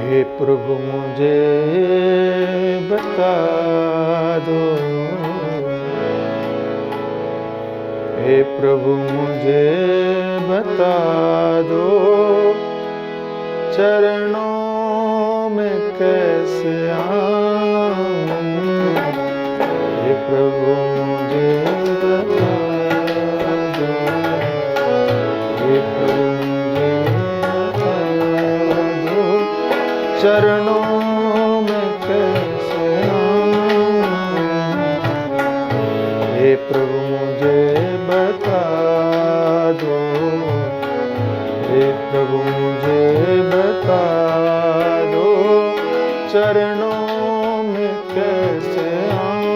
हे प्रभु मुझे बता दो, हे प्रभु मुझे बता दो, चरणों में कैसे आऊं। हे प्रभु मुझे बता दो, हे प्रभु मुझे बता दो, चरणों में कैसे आऊं। हे प्रभु मुझे बता दो, हे प्रभु मुझे बता दो, चरणों में कैसे आऊं।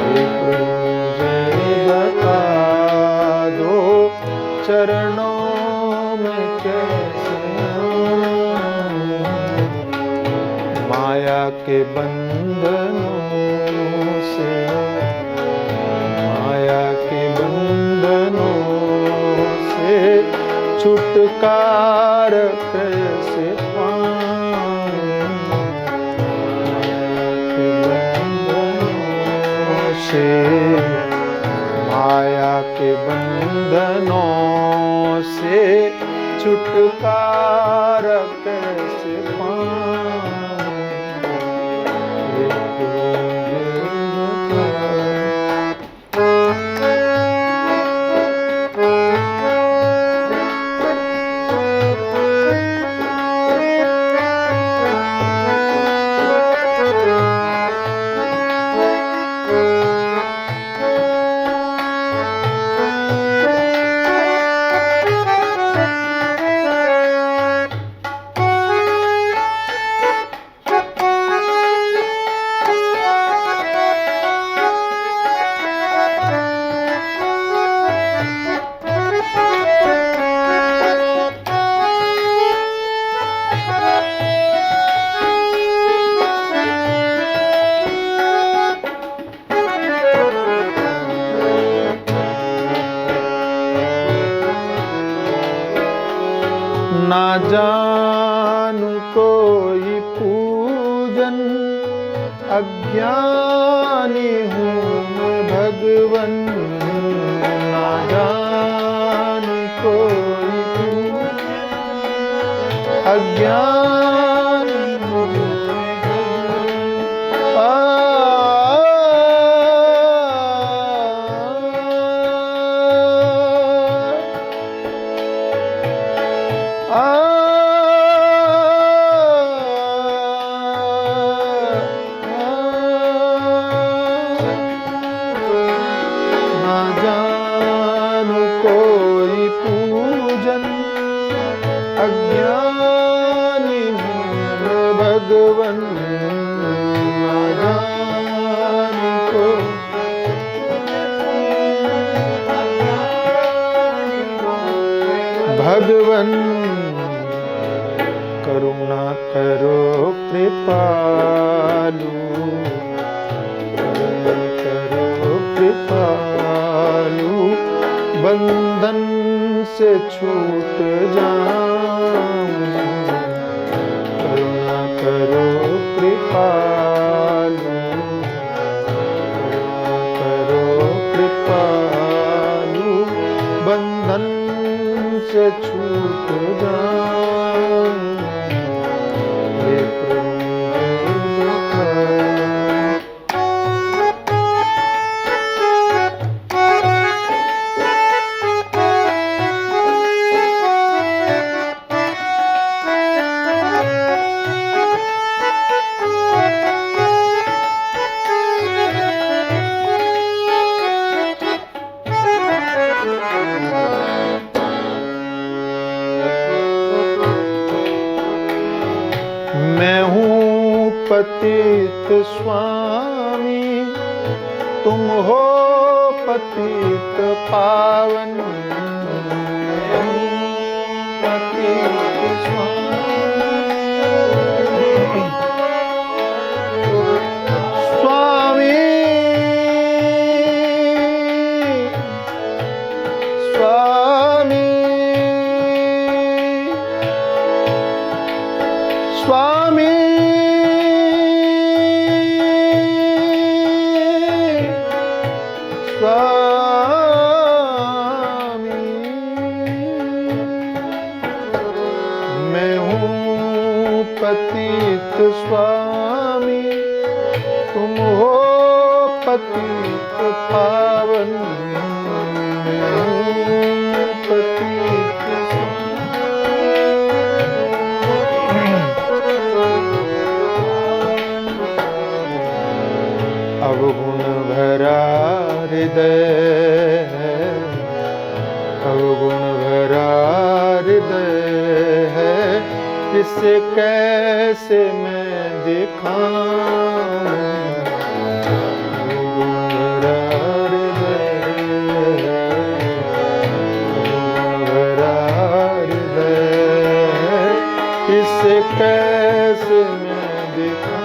हे प्रभु मुझे बता दो, चरणों में कैसे आऊं। माया के बंधनों से, माया के बंधनों से छुटकारा कैसे पाऊं। माया के बंधनों से छुटकारा कैसे पाऊं। ना जानू कोई पूजन, अज्ञानी हूँ मैं भगवन। ना जानू कोई पूजन, अज्ञानी हूँ मैं भगवन। अज्ञानी हूँ मैं भगवन। ना जाने को भगवन। करुणा करो कृपालु, करुणा करो कृपालु, बंधन से छूट जाऊं। करुणा करो कृपालु, करुणा करो कृपालु, बंधन से छूट जाऊं। हे प्रभु मैं हूँ पतित स्वामी, तुम हो पतित पावन। मैं हूँ पतित स्वामी, स्वामी, स्वामी, स्वामी। मैं हूँ पतित स्वामी, तुम हो पतित पावन। मैं हूँ पतित अवगुण भरा हृदय है, अवगुण भरा हृदय है, इसे कैसे मैं दिखाऊं। अवगुण भरा हृदय है, अवगुण भरा हृदय है, इसे कैसे मैं दिखाऊं।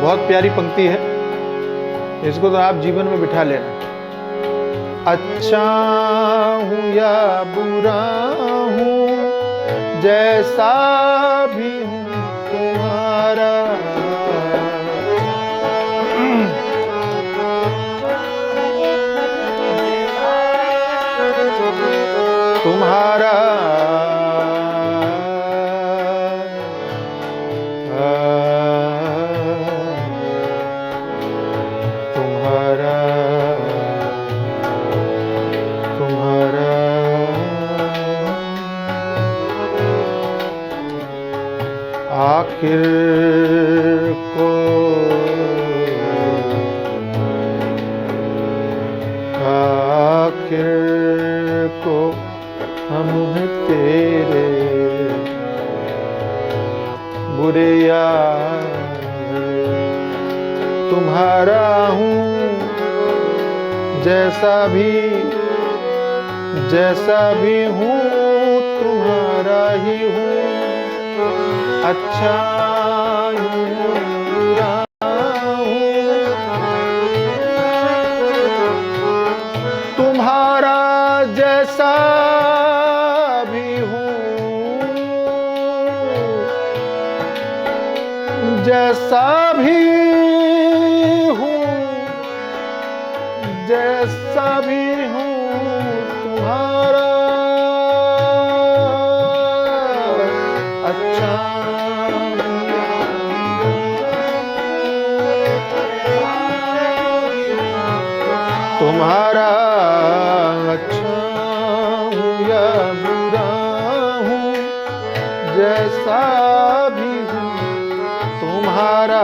बहुत प्यारी पंक्ति है, इसको तो आप जीवन में बिठा लेना। अच्छा हूँ या बुरा हूँ, जैसा भी हूँ तुम्हारा। तुम्हारा आखिर को हम हैं तेरे जैसा भी हूँ तुम्हारा ही हूँ, अच्छा यूं बुरा हूँ, तुम्हारा जैसा भी हूँ, जैसा भी हूँ, जैसा भी हूँ तुम्हारा, अच्छा तुम्हारा अच्छा हूँ या बुरा हूँ, जैसा भी हूँ तुम्हारा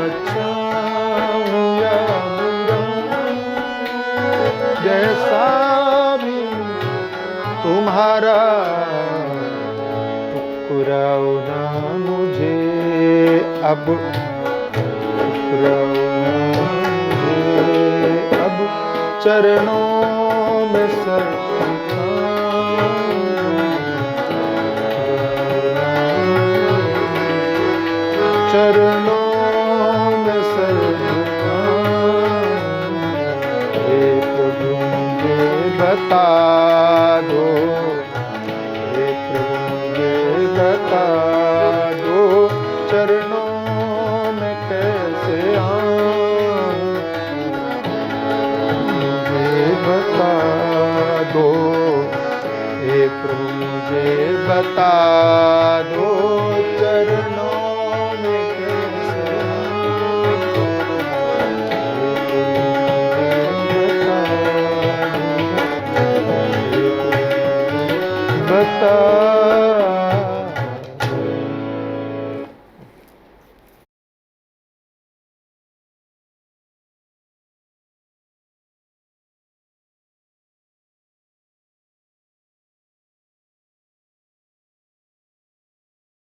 अच्छा हूँ या बुरा, जैसा भी तुम्हारा, ठुकराओ ना मुझे अब, ठुकराओ ना मुझे अब, चरणों में सर चरणों में सर हे प्रभु मुझे बता दो, हे प्रभु मुझे बता दो, चरणों में कैसे आऊं, मुझे बता दो, हे प्रभु मुझे बता